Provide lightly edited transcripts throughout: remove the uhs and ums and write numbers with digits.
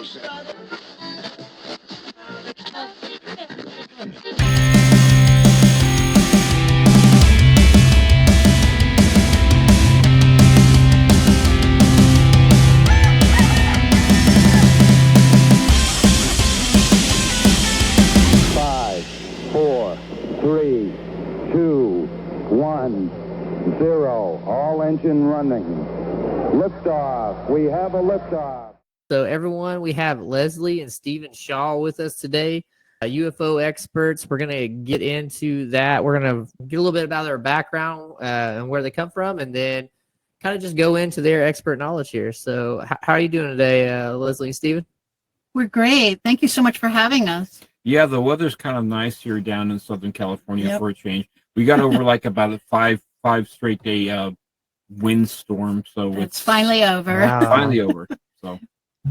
Five, four, three, two, one, zero. All engine running. Liftoff. We have a liftoff. So everyone, we have Leslie and Stephen Shaw with us today, UFO experts. We're going to get into that. We're going to get a little bit about their background and where they come from, and then kind of just go into their expert knowledge here. So how are you doing today, Leslie and Stephen? We're great. Thank you so much for having us. Yeah, the weather's kind of nice here down in Southern California for a change. We got over like about a five straight day windstorm, so it's finally over. Wow. Finally over. So,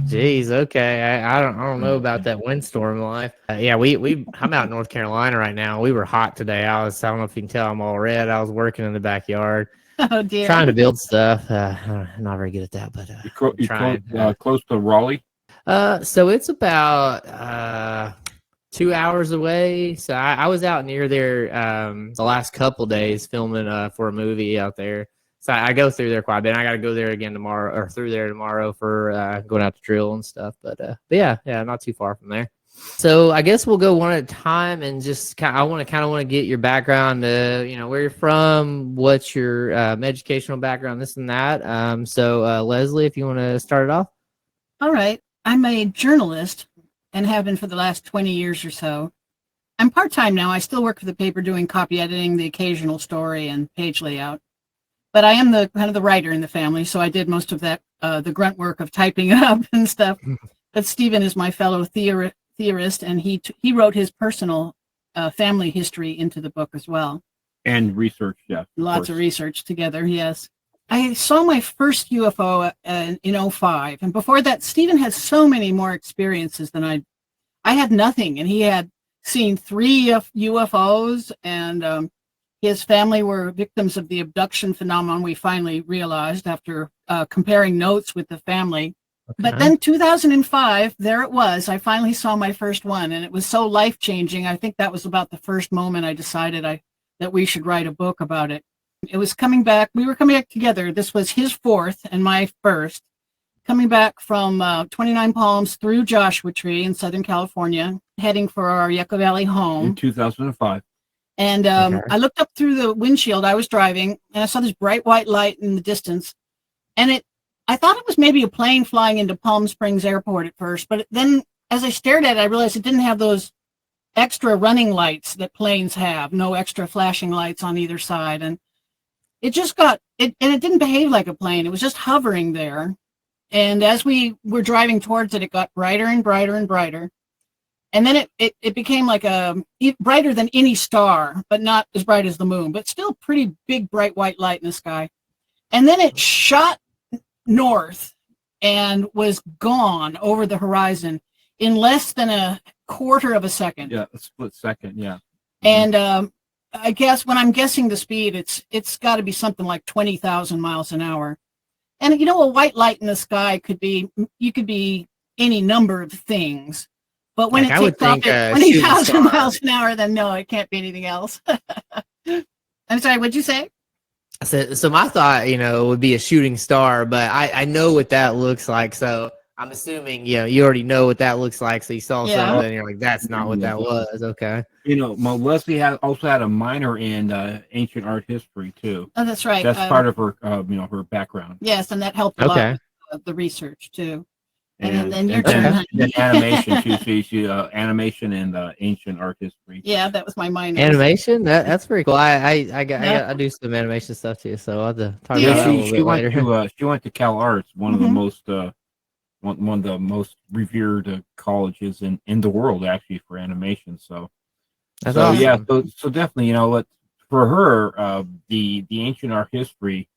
geez, okay. I don't know about that windstorm life. Yeah, I'm out in North Carolina right now. We were hot today. I don't know if you can tell, I'm all red. I was working in the backyard. Oh dear. Trying to build stuff. Not very good at that, but you're close to Raleigh. So it's about 2 hours away. So I was out near there the last couple days filming for a movie out there. So I go through there quite a bit. I got to go there again tomorrow, or through there tomorrow for going out to drill and stuff. But yeah, not too far from there. So I guess we'll go one at a time and just I want to get your background, where you're from, what's your educational background, this and that. So Leslie, if you want to start it off. All right. I'm a journalist and have been for the last 20 years or so. I'm part-time now. I still work for the paper doing copy editing, the occasional story, and page layout. But I am kind of the writer in the family, so I did most of that, the grunt work of typing it up and stuff. But Stephen is my fellow theorist, and he wrote his personal family history into the book as well. And research, yeah. Lots of research together, yes. I saw my first UFO in 2005, and before that, Stephen had so many more experiences than I had nothing, and he had seen 3 UFOs, and his family were victims of the abduction phenomenon, we finally realized after comparing notes with the family. Okay. But then 2005, there it was. I finally saw my first one, and it was so life-changing. I think that was about the first moment I decided that we should write a book about it. It was coming back. We were coming back together. This was his 4th and my first. Coming back from 29 Palms through Joshua Tree in Southern California, heading for our Yucca Valley home. In 2005. And I looked up through the windshield. I was driving, and I saw this bright white light in the distance. And I thought it was maybe a plane flying into Palm Springs Airport at first. But then as I stared at it, I realized it didn't have those extra running lights that planes have, no extra flashing lights on either side. And it just and it didn't behave like a plane. It was just hovering there. And as we were driving towards it, it got brighter and brighter and brighter. And then it became like brighter than any star, but not as bright as the moon, but still pretty big, bright white light in the sky. And then it shot north and was gone over the horizon in less than a quarter of a second. Yeah, a split second, yeah. And I guess when I'm guessing the speed, it's got to be something like 20,000 miles an hour. And a white light in the sky could be any number of things. But when it takes off at 20,000 miles an hour, then no, it can't be anything else. I'm sorry, what'd you say? I said, so my thought, would be a shooting star, but I know what that looks like. So I'm assuming, you already know what that looks like. So you saw something and you're like, that's not what that was. Okay. Leslie also had a minor in ancient art history too. Oh, that's right. That's part of her, her background. Yes. And that helped a lot with the research too. And then your turn. Then animation, she animation and ancient art history. Yeah, that was my minor. Animation, that's pretty cool. I do some animation stuff too, so I'll have to talk about that a little bit later. She went to Cal Arts, one of the most one of the most revered colleges in the world actually for animation. So that's awesome. Yeah, so definitely, for her, the ancient art history.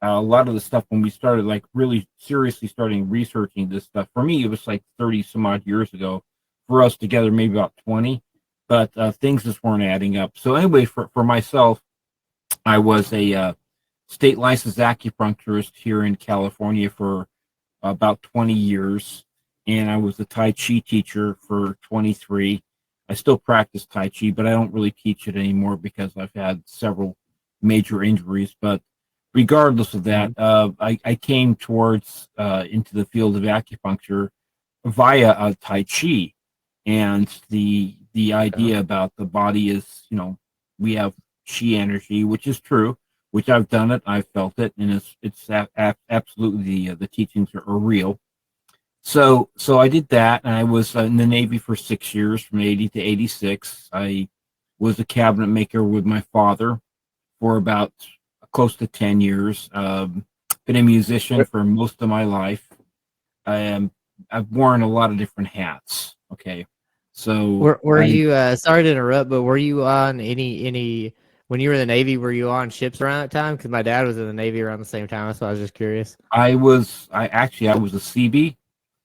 A lot of the stuff when we started like really seriously starting researching this stuff, for me it was like 30 some odd years ago. For us together maybe about 20, but things just weren't adding up. So anyway, for myself, I was a state licensed acupuncturist here in California for about 20 years, and I was a Tai Chi teacher for 23. I still practice Tai Chi, but I don't really teach it anymore because I've had several major injuries. But regardless of that, I came towards into the field of acupuncture via Tai Chi, and the idea about the body is, we have chi energy, which is true, which I've done it, I've felt it, and it's absolutely the teachings are real. So I did that, and I was in the Navy for 6 years, from 80 to 86. I was a cabinet maker with my father for about close to 10 years. Been a musician for most of my life. I've worn a lot of different hats. Okay, so were you? Sorry to interrupt, but were you on any when you were in the Navy? Were you on ships around that time? Because my dad was in the Navy around the same time, so I was just curious. I was a CB,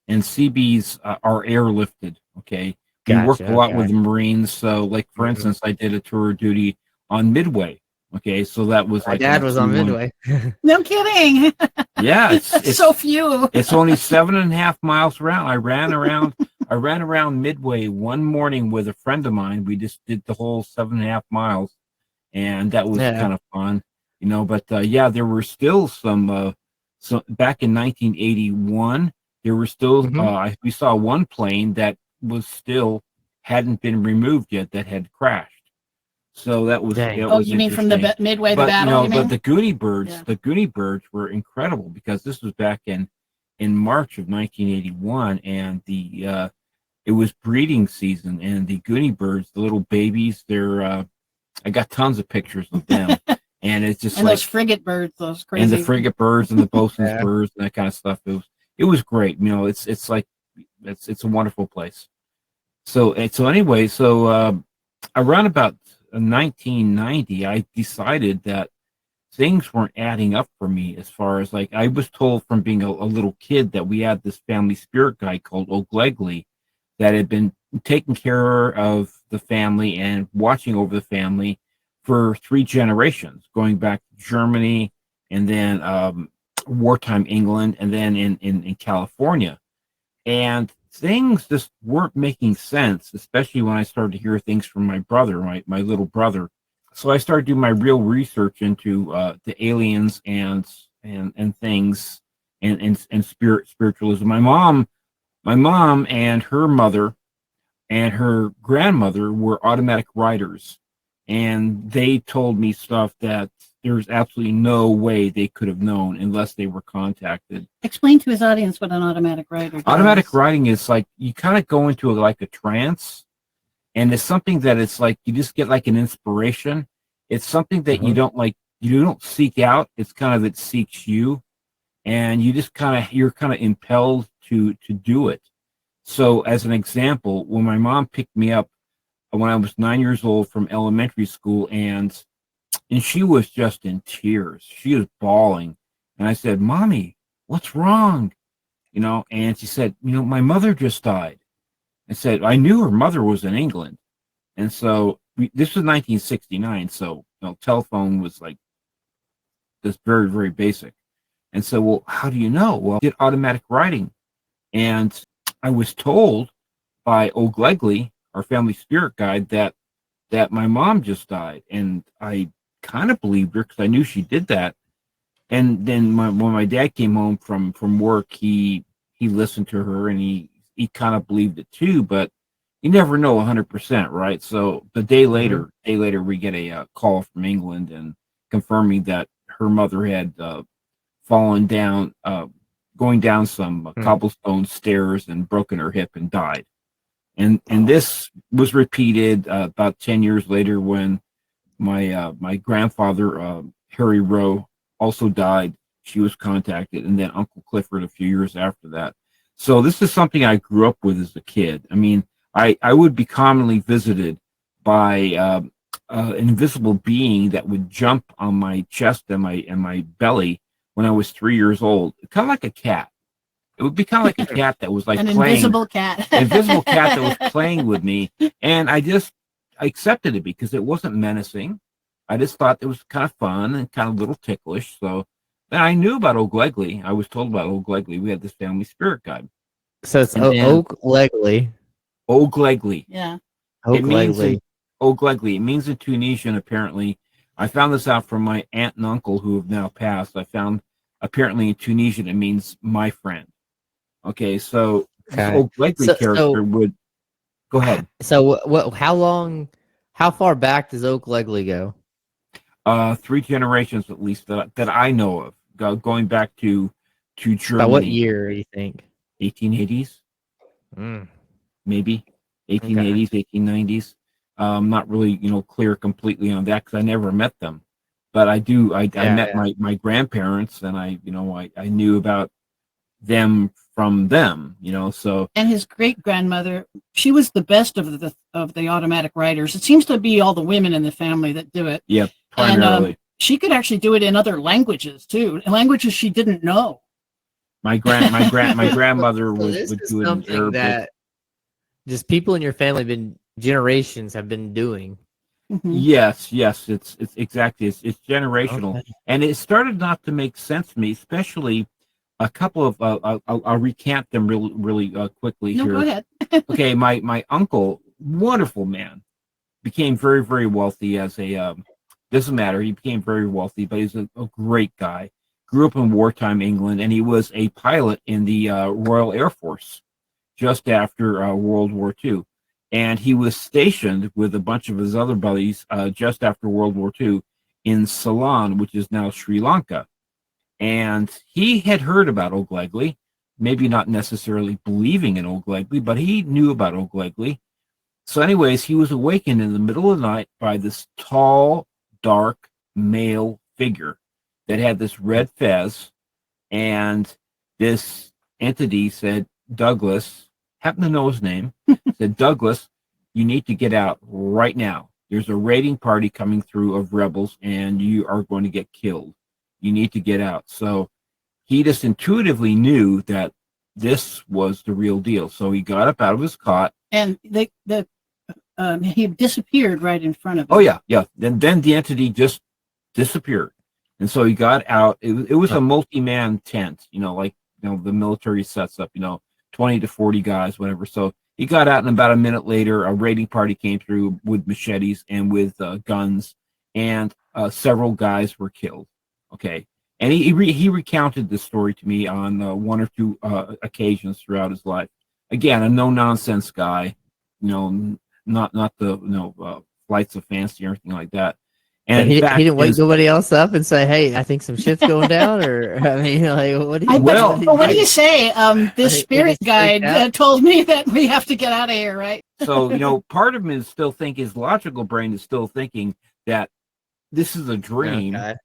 and CBs are airlifted. Okay, we worked a lot with the Marines. So, like for instance, I did a tour of duty on Midway. Okay, so that was my dad was on Midway. No kidding. Yeah, it's so few. It's only 7.5 miles around. I ran around Midway one morning with a friend of mine. We just did the whole 7.5 miles, and that was kind of fun, But yeah, there were still some. So back in 1981, there were still we saw one plane that was still hadn't been removed yet, that had crashed. So that was. You mean from the Midway, the battle? The Goonie Birds, the Goonie Birds were incredible, because this was back in March of 1981, and it was breeding season, and the Goonie Birds, the little babies, I got tons of pictures of them, and it's just those frigate birds, those crazy, and the frigate birds and the bosun's birds and that kind of stuff. It was great. It's like it's a wonderful place. So anyway, around about 1990, I decided that things weren't adding up for me, as far as, like, I was told from being a little kid that we had this family spirit guide called O'Glegley that had been taking care of the family and watching over the family for 3 generations, going back to Germany, and then wartime England, and then in California. And things just weren't making sense, especially when I started to hear things from my brother, my little brother. So I started doing my real research into the aliens and things and spiritualism. My mom and her mother and her grandmother were automatic writers, and they told me stuff that there's absolutely no way they could have known unless they were contacted. Explain to his audience what an automatic writer does. Automatic writing is like, you kind of go into a trance, and it's something that it's like you just get like an inspiration. It's something that you don't seek out. It's kind of, it seeks you, and you just you're kind of impelled to do it. So as an example, when my mom picked me up when I was 9 years old from elementary school, and she was just in tears. She was bawling. And I said, "Mommy, what's wrong?" And she said, "My mother just died." I said, I knew her mother was in England. And so this was 1969. So, telephone was like just very, very basic. And so, well, how do you know? Well, I did automatic writing. And I was told by O'Glegley, our family spirit guide, that my mom just died. And I kind of believed her, because I knew she did that. And then when my dad came home from work, he listened to her, and he kind of believed it too, but you never know 100%, right? So the day later, we get a call from England and confirming that her mother had fallen down, going down some cobblestone stairs, and broken her hip and died. And this was repeated about 10 years later, when my grandfather, Harry Rowe, also died. She was contacted, and then Uncle Clifford a few years after that. So this is something I grew up with as a kid. I mean, I would be commonly visited by an invisible being that would jump on my chest and my belly when I was 3 years old, kind of like a cat. It would be kind of like a cat that was like an playing, invisible cat, an invisible cat that was playing with me, and I accepted it because it wasn't menacing. I just thought it was kind of fun and kind of a little ticklish. So then I knew about O'Glegley. I was told about O'Glegley. We had this family spirit guide. So it's And then Oak Legley. Oglegli. Yeah. Oak It means Legley. Oglegli. It means in Tunisian, apparently. I found this out from my aunt and uncle who have now passed. I found apparently in Tunisian it means my friend. Okay, so this Okay. Oglegli So character would go ahead. so what? How far back does Oak Legley go? 3 generations at least that I know of, going back to By what Germany, year do you think? 1880s, Mm, maybe okay. 1880s, 1890s. Not really, clear completely on that because I never met them, but I do. I Yeah, met yeah. my grandparents, and I knew about them from them. So And his great grandmother, she was the best of the automatic writers. It seems to be all the women in the family that do it. yeah, And primarily she could actually do it in other languages too, languages she didn't know. my grandmother So would this would is do it in something Arabic. that just people in your family been generations have been doing. Mhm. Yes, it's exactly it's generational, Okay. and it started not to make sense to me, especially a couple of I'll recant them really quickly No, go here. ahead. Okay, my uncle, wonderful man, became very wealthy as a doesn't matter. He became very wealthy, but he's a great guy. Grew up in wartime England, and he was a pilot in the Royal Air Force just after World War II. And he was stationed with a bunch of his other buddies just after World War II in Ceylon, which is now Sri Lanka. And he had heard about Oglegli, maybe not necessarily believing in Oglegli, but he knew about Oglegli. So, anyways, he was awakened in the middle of the night by this tall, dark male figure that had this red fez. And this entity said, Douglas, happened to know his name, said, Douglas, you need to get out right now. There's a raiding party coming through of rebels, and you are going to get killed. You need to get out. So he just intuitively knew that this was the real deal. So he got up out of his cot. And he disappeared right in front of him. Oh, yeah. Then the entity just disappeared. And so he got out. It was a multi-man tent, like the military sets up, 20 to 40 guys, whatever. So he got out, and about a minute later, a raiding party came through with machetes and with guns, and several guys were killed. Okay, and he recounted this story to me on 1 or 2 occasions throughout his life. Again, a no nonsense guy, not the flights of fancy or anything like that. And So in fact, he didn't wake nobody else up and say, "Hey, I think some shit's going down," or I mean, like, what do you? What do you say? This spirit guide told me that we have to get out of here, right? So part of him is still thinking, his logical brain is still thinking that this is a dream. Okay.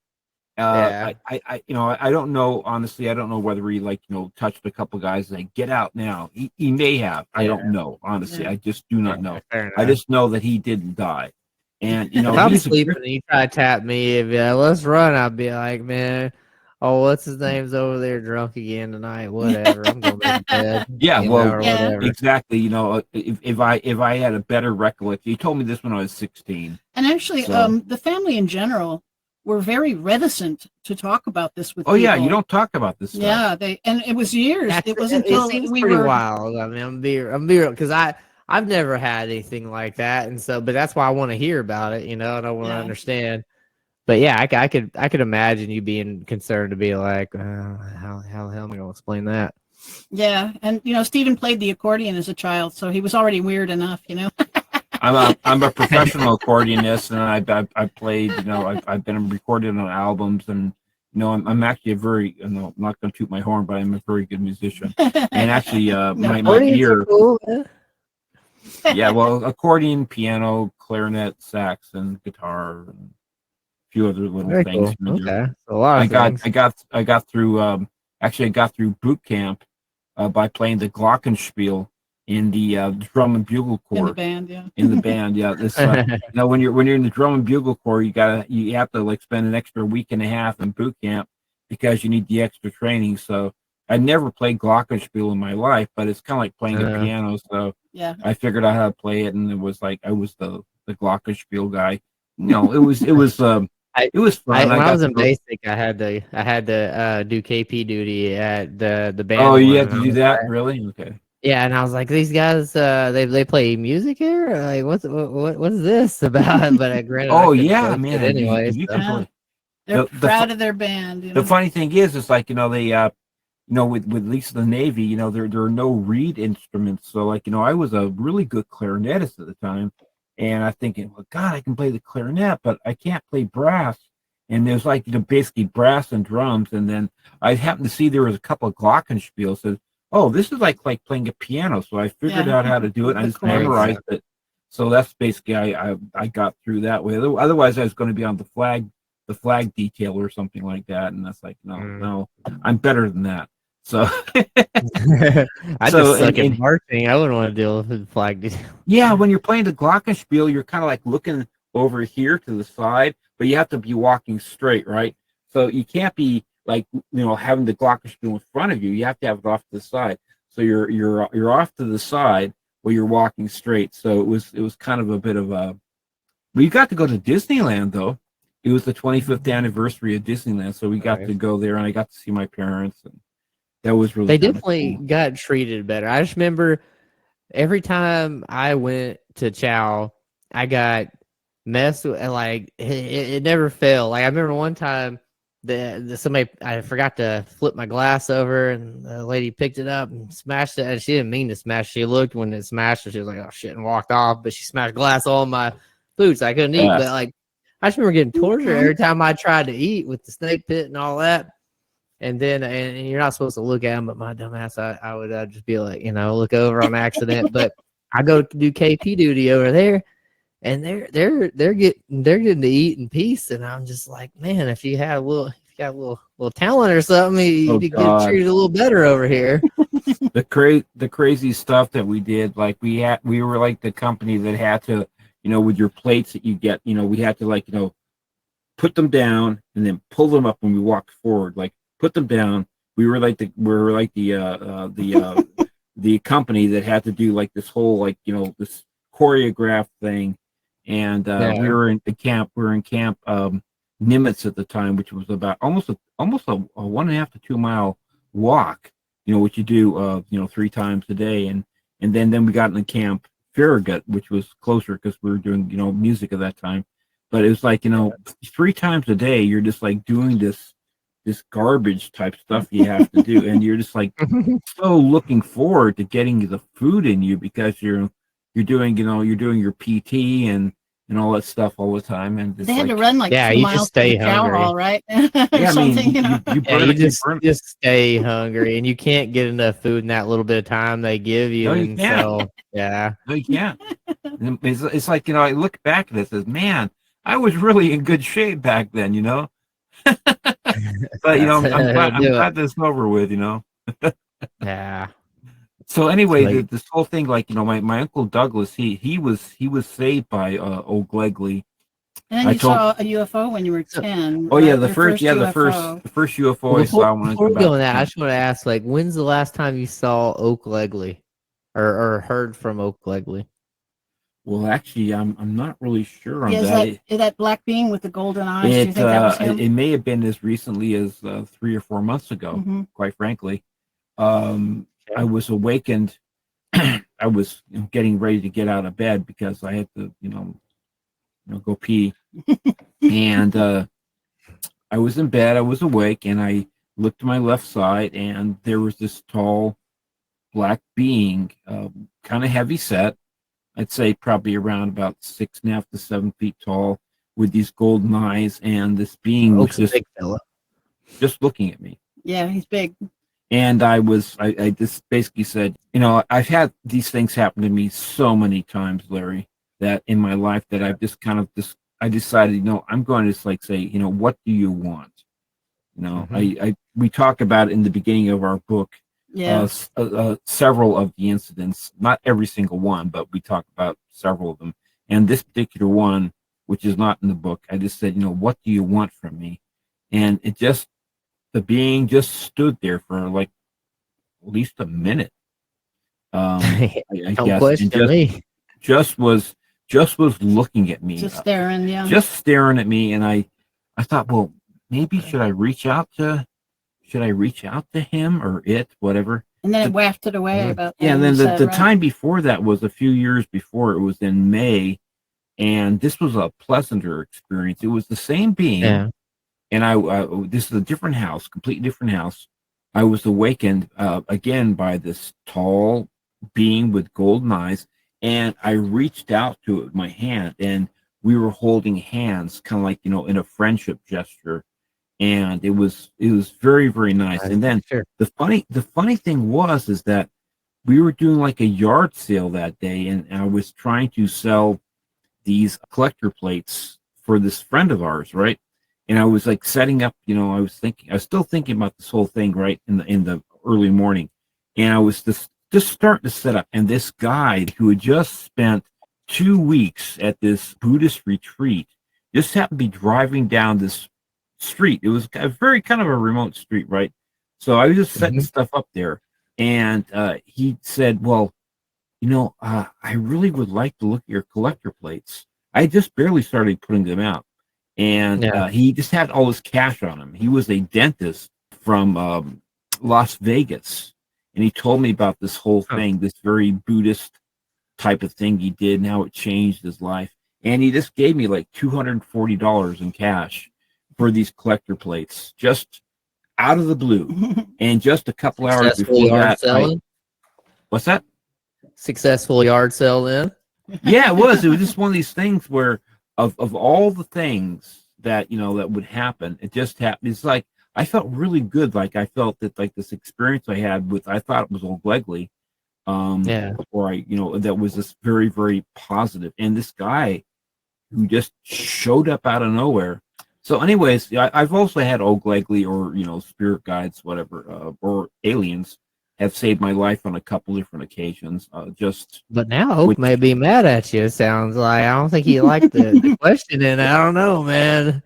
Yeah. I don't know, honestly. I don't know whether he touched a couple guys and say, "Get out now." He may have. I don't know, honestly. Yeah. I just do not know. Fair I enough. just know that he didn't die. And if I'm sleeping and you try to tap me, if let's run, I'd be like, man, oh, what's his name's over there drunk again tonight? Whatever, I'm going to bed. Yeah, well, whatever. exactly. If I had a better recollection, he told me this when I was 16. And actually, the family in general were very reticent to talk about this with people. Yeah, you don't talk about this stuff. Yeah, and it was years. It wasn't until we were wild. I mean, I'm be real because I've never had anything like that, and so, but that's why I want to hear about it, and I want to understand. But yeah, I could imagine you being concerned to be like, how the hell am I going to explain that? Yeah, and Stephen played the accordion as a child, so he was already weird enough, I'm a professional accordionist, and I played, I've been recorded on albums, and I'm actually a very, I'm not going to toot my horn, but I'm a very good musician. And actually, my ear. Cool, yeah, well, accordion, piano, clarinet, sax, and guitar, and a few other little very things. Cool. Okay, so a lot of things. I got through. Actually, I got through boot camp by playing the glockenspiel in the drum and bugle corps. In the band, yeah. In the band, yeah. This, when you're in the drum and bugle corps, you have to spend an extra week and a half in boot camp because you need the extra training. So I never played glockenspiel in my life, but it's kind of like playing a piano. So yeah, I figured out how to play it, and it was like I was the glockenspiel guy. It was it was fun. When I was in basic, I had to do KP duty at the band. Oh, you had to do that, really? Okay. Yeah, and I was like, these guys, they play music here? Like, what is this about? But granted, I Oh couldn't yeah, place it man, anyway. you can So. Yeah. play. They're The proud of their band. the funny thing is like they with at least the Navy, there are no reed instruments. So like I was a really good clarinetist at the time, and I'm thinking, well, God, I can play the clarinet, but I can't play brass. And there's like basically brass and drums, and then I happened to see there was a couple of glockenspiels. Said, oh, this is like playing a piano. So I figured out how to do it. And I just memorized it. So that's basically I got through that way. Otherwise, I was going to be on the flag detail or something like that, and that's like no, I'm better than that. So I just suck at marching. I wouldn't want to deal with the flag detail. Yeah, when you're playing the glockenspiel, you're kind of like looking over here to the side, but you have to be walking straight, right? So you can't be like having the glockenspiel in front of you. You have to have it off to the side. So you're off to the side while you're walking straight. So it was kind of a bit of a. We got to go to Disneyland though. It was the 25th anniversary of Disneyland, so we got to go there, and I got to see my parents, and that was really. They definitely got treated better. I just remember every time I went to Chow, I got messed with. Like it never failed. Like I remember one time somebody I forgot to flip my glass over, and the lady picked it up and smashed it. And she didn't mean to smash. She looked when it smashed, and she was like, "Oh shit," and walked off. But she smashed glass all my boots. I couldn't eat. But like I just remember getting tortured every time I tried to eat with the snake pit and all that. And then, and you're not supposed to look at them, but my dumb ass, I would just be like, look over on accident. But I go do KP duty over there, and they're getting to eat in peace, and I'm just like, man, if you got a little talent or something, you get treated a little better over here. The crazy stuff that we did, like we were like the company that had to, with your plates that you get, we had to put them down and then pull them up when we walked forward, like. Put them down. We were like the company that had to do like this whole this choreographed thing, and we were in the camp. We were in camp Nimitz at the time, which was about almost a 1.5 to 2 mile walk. Which you do 3 times a day, and then we got in the camp Farragut, which was closer because we were doing music at that time. But it was like 3 times a day. You're just like doing this garbage type stuff you have to do, and you're just like so looking forward to getting the food in you because you're doing your PT and all that stuff all the time, and they had to run like 2 you miles just stay to the hungry. hall, right? You just stay hungry, and you can't get enough food in that little bit of time they give you. No, you can't. So yeah, no, you can't. It's like I look back at this as, man, I was really in good shape back then, But I'm glad this is over with, Yeah. So anyway, this whole thing, like my uncle Douglas, he was saved by old Glegley. And then you saw a UFO when you were 10. Oh, right? Yeah, the first UFO I saw when I was before we about go on that, 10. I just want to ask, like, when's the last time you saw Oak Glegley or heard from Oak Glegley? Well, actually, I'm not really sure on that. Is that black being with the golden eyes? Do you think that was him? It may have been as recently as 3 or 4 months ago. Quite frankly, I was awakened. I was getting ready to get out of bed because I had to, go pee, and I was in bed. I was awake, and I looked to my left side, and there was this tall black being, kind of heavy set. I'd say probably around about 6.5 to 7 feet tall, with these golden eyes, and this being was just looking at me. Yeah, he's big. And I just basically said, I've had these things happen to me so many times, Larry, that in my life that I've just kind of I decided, I'm going to just like say, what do you want? We talk about in the beginning of our book. Yeah. Several of the incidents, not every single one, but we talk about several of them. And this particular one, which is not in the book, I just said, what do you want from me? And the being just stood there for like at least a minute. I guess, and just was looking at me, just staring, just staring at me. And I thought, well, maybe should I reach out to him or it, whatever? And then it wafted away about yeah. And then the right? time before that was a few years before. It was in May, and this was a pleasanter experience. It was the same being, Yeah. and this is a different house, completely different house. I was awakened again by this tall being with golden eyes, and I reached out to it with my hand, and we were holding hands, kind of like in a friendship gesture, and it was very, very nice. And then Sure. the funny thing is that we were doing like a yard sale that day, and I was trying to sell these collector plates for this friend of ours, right? And I was like setting up, I was still thinking about this whole thing, right, in the early morning, and I was just starting to set up, and this guy who had just spent 2 weeks at this Buddhist retreat just happened to be driving down this street. It was a very kind of a remote street, right? So I was just setting stuff up there, and he said, "Well, I really would like to look at your collector plates." I just barely started putting them out, and he just had all his cash on him. He was a dentist from Las Vegas, and he told me about this whole thing, this very Buddhist type of thing he did, and how it changed his life. And he just gave me like $240 in cash for these collector plates, just out of the blue. And just a couple hours before that, what's that? Successful yard sale then? Yeah, it was. It was just one of these things where of all the things that that would happen, it just happened. It's like I felt really good. Like I felt that like this experience I had I thought it was old Glegley. Or that was just very, very positive. And this guy who just showed up out of nowhere. So anyways, I've also had old Glegley or, spirit guides, whatever, or aliens have saved my life on a couple different occasions. But now Oak may be mad at you, it sounds like. I don't think he liked the question, and I don't know, man.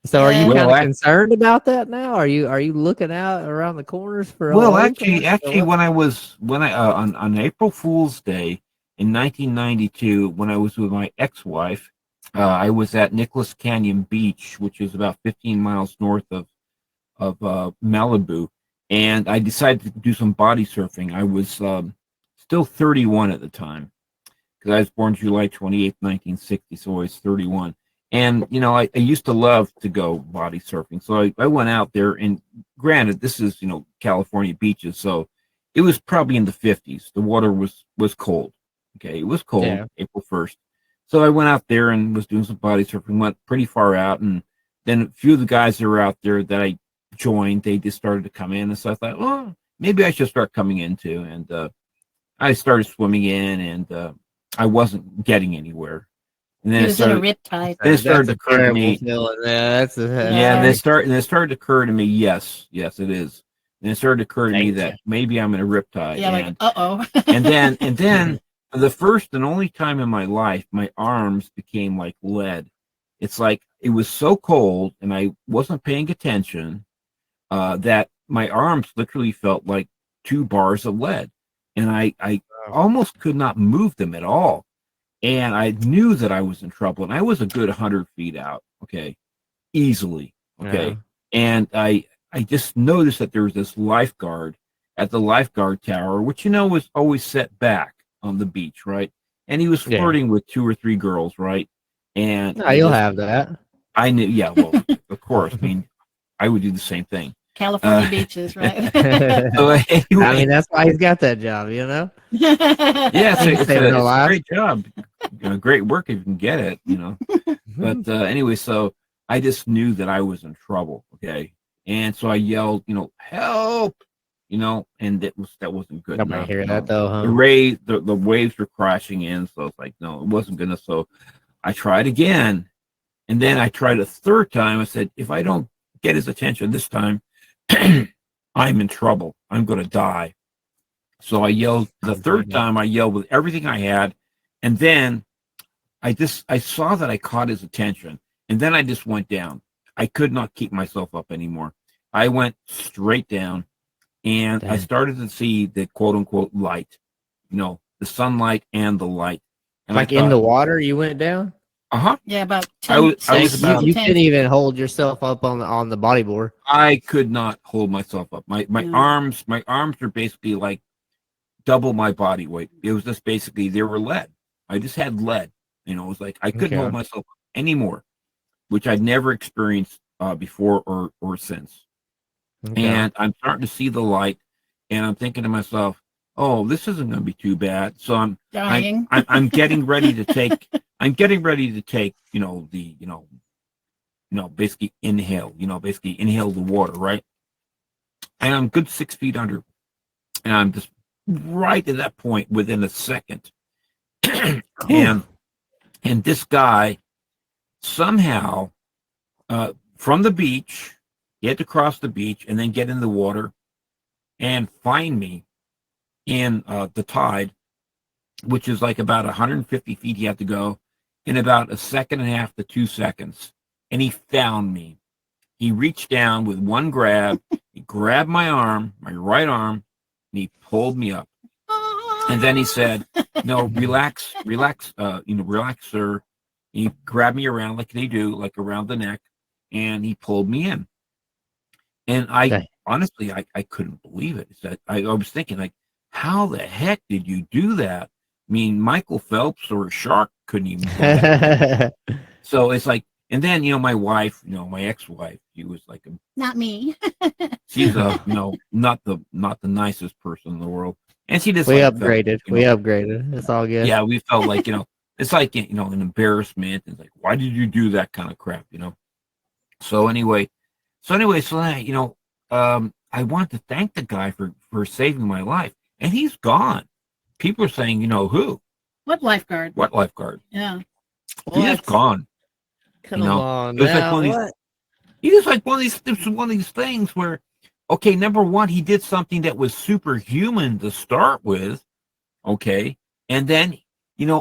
So are you kind of concerned about that now? Are you looking out around the corners for? Well, actually, when I on April Fool's Day in 1992, when I was with my ex-wife, I was at Nicholas Canyon Beach, which is about 15 miles north of Malibu, and I decided to do some body surfing. I was still 31 at the time because I was born July 28th, 1960, so I was 31. And, I used to love to go body surfing. So I went out there, and granted, this is, California beaches. So it was probably in the 50s. The water was cold. Okay. It was cold, April 1st. So I went out there and was doing some body surfing, went pretty far out. And then a few of the guys that were out there that I joined, they just started to come in. And so I thought, well, maybe I should start coming in too. And I started swimming in, and I wasn't getting anywhere. And then it started to occur to me. And it started to occur to me. Yes, it is. And it started to occur to me that maybe I'm in a riptide. Yeah, like uh-oh. and then for the first and only time in my life, my arms became like lead. It's like it was so cold, and I wasn't paying attention that my arms literally felt like 2 bars of lead, and I almost could not move them at all. And I knew that I was in trouble, and I was a good 100 feet out, okay, easily, okay. And I just noticed that there was this lifeguard at the lifeguard tower, which was always set back on the beach, right? And he was flirting with 2 or 3 girls, right? And you'll have that. I knew, well, of course. I mean, I would do the same thing. California beaches, right? So anyway, I mean, that's why he's got that job, Yeah, it's a great job. Great work if you can get it, But anyway, so I just knew that I was in trouble, okay? And so I yelled, help, and that wasn't good. Nobody hear that though, huh? The waves were crashing in, so it's like, no, it wasn't gonna. So I tried again, and then I tried a third time. I said, if I don't get his attention this time, I'm in trouble. I'm going to die. So I yelled the third time. I yelled with everything I had, and then I saw that I caught his attention, and then I just went down. I could not keep myself up anymore. I went straight down, and I started to see the quote unquote light, the sunlight and the light. And like in the water, you went down? Yeah, about 10. I was Thanks. about. You couldn't even hold yourself up on the bodyboard. I could not hold myself up. My arms are basically like double my body weight. It was just basically they were lead. I just had lead. You know, it was like I couldn't hold myself up anymore, which I'd never experienced before or since. Okay. And I'm starting to see the light, and I'm thinking to myself, "Oh, this isn't going to be too bad." So I'm Dying. I'm getting ready to take. I'm getting ready to take. Basically inhale. Basically inhale the water, right? And I'm good 6 feet under, and I'm just right at that point within a second. and this guy somehow from the beach, he had to cross the beach and then get in the water and find me in the tide, which is like about 150 feet he had to go in about a second and a half to 2 seconds. And he found me. He reached down with one grab, he grabbed my arm, my right arm, and he pulled me up. And then he said, "No, relax, relax, sir." He grabbed me around like they do, like around the neck, and he pulled me in. And honestly, I couldn't believe it. I was thinking, like, how the heck did you do that? I mean, Michael Phelps or a shark couldn't even pull that. So it's like, and then, my wife, my ex-wife, she was like, not me. she's not the nicest person in the world. And she just upgraded. We upgraded. It's all good. Yeah, we felt like, it's like, an embarrassment. It's like, why did you do that kind of crap, So anyway, I want to thank the guy for saving my life. And he's gone. People are saying, who? What lifeguard? What lifeguard? Yeah. He is gone. Come on. It was like one of these, he was like one of these things where, okay, number one, he did something that was superhuman to start with. Okay. And then,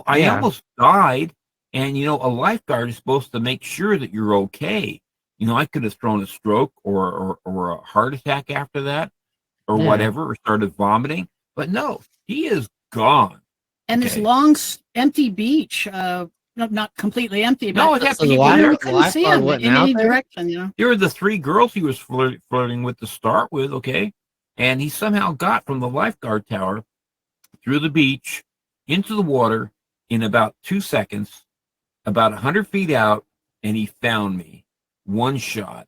I almost died. And, a lifeguard is supposed to make sure that you're okay. I could have thrown a stroke or a heart attack after that or whatever, or started vomiting. But no, he is gone. And this long, empty beach, not completely empty, but no, it had to be you couldn't see him in any direction. There were the 3 girls he was flirting with to start with, okay? And he somehow got from the lifeguard tower through the beach into the water in about 2 seconds, about 100 feet out, and he found me. One shot.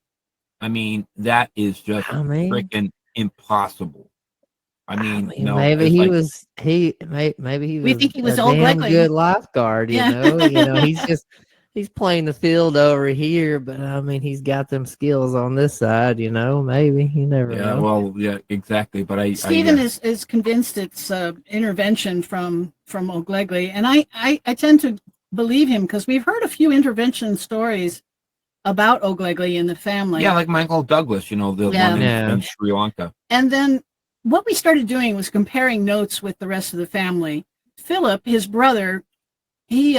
I mean, that is just freaking impossible. Maybe he was. Maybe he was. We think he was a damn good lifeguard. He's playing the field over here, but I mean, he's got them skills on this side. Maybe you never know. Yeah, well, yeah, exactly. But Stephen is convinced it's intervention from O'Glegley, and I tend to believe him because we've heard a few intervention stories about O'Glegley in the family. Yeah, like Michael Douglas, the one in Sri Lanka. And then what we started doing was comparing notes with the rest of the family. Philip, his brother, he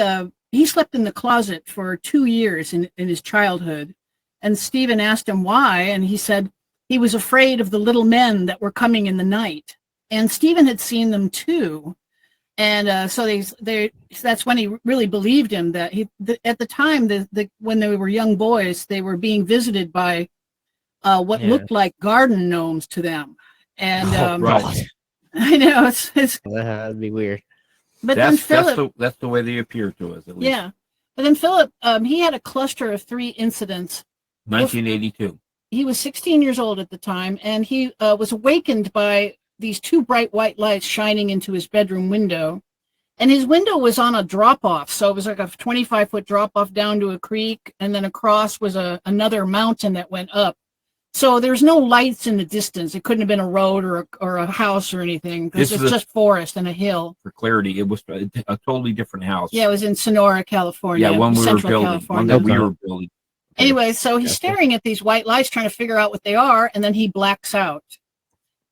slept in the closet for 2 years in his childhood. And Stephen asked him why, and he said he was afraid of the little men that were coming in the night. And Stephen had seen them too. And so that's when he really believed him that at the time, when they were young boys, they were being visited by what looked like garden gnomes to them. And right. I know it's that'd be weird. But then Philip, that's the way they appear to us, at least. Yeah. But then Philip, he had a cluster of 3 incidents. 1982. He was 16 years old at the time, and he was awakened by these 2 bright white lights shining into his bedroom window. And his window was on a drop-off, so it was like a 25-foot drop-off down to a creek, and then across was another mountain that went up. So there's no lights in the distance. It couldn't have been a road or a house or anything, because it's just forest and a hill. For clarity, it was a totally different house. Yeah, it was in Sonora, California. Yeah, one we were building. California. One that we were building. Anyway, so he's staring at these white lights, trying to figure out what they are, and then he blacks out.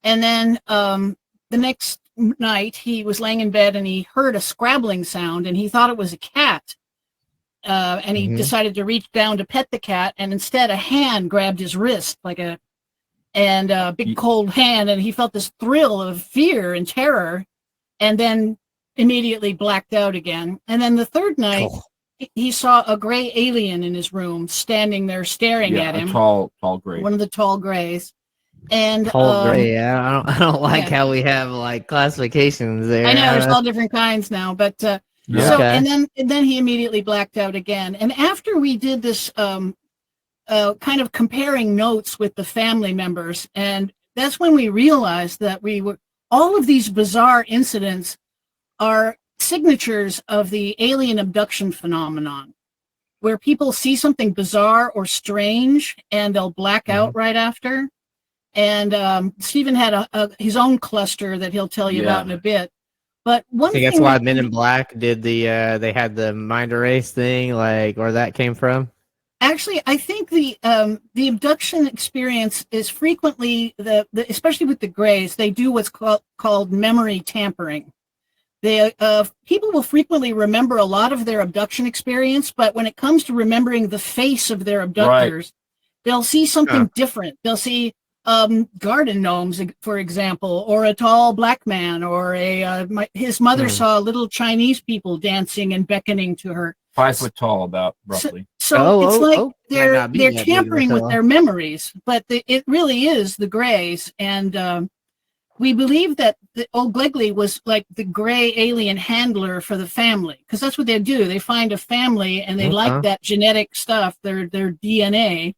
And then the next night, he was laying in bed, and he heard a scrabbling sound, and he thought it was a cat. And he decided to reach down to pet the cat, and instead a hand grabbed his wrist, like a big cold hand, and he felt this thrill of fear and terror, and then immediately blacked out again. And then the third night, he saw a gray alien in his room standing there staring at a him. tall gray. One of the tall grays. And Tall gray. Yeah, I don't like yeah. how we have like classifications there. I know there's all different kinds now, but so Okay. and then he immediately blacked out again. And after we did this kind of comparing notes with the family members, and that's when we realized that all of these bizarre incidents are signatures of the alien abduction phenomenon, where people see something bizarre or strange and they'll black out right after. And Stephen had his own cluster that he'll tell you about in a bit. But one thing that's why Men in Black did they had the mind erase thing, like where that came from. Actually, I think the abduction experience is frequently especially with the Greys, they do what's called memory tampering. They people will frequently remember a lot of their abduction experience, but when it comes to remembering the face of their abductors, they'll see something different. They'll see garden gnomes, for example, or a tall black man, or his mother saw little Chinese people dancing and beckoning to her. 5 foot tall, about roughly. So it's like they're tampering with their memories, but it really is the Greys, and we believe that old Glegley was like the gray alien handler for the family, because that's what they do. They find a family and they like that genetic stuff, their DNA,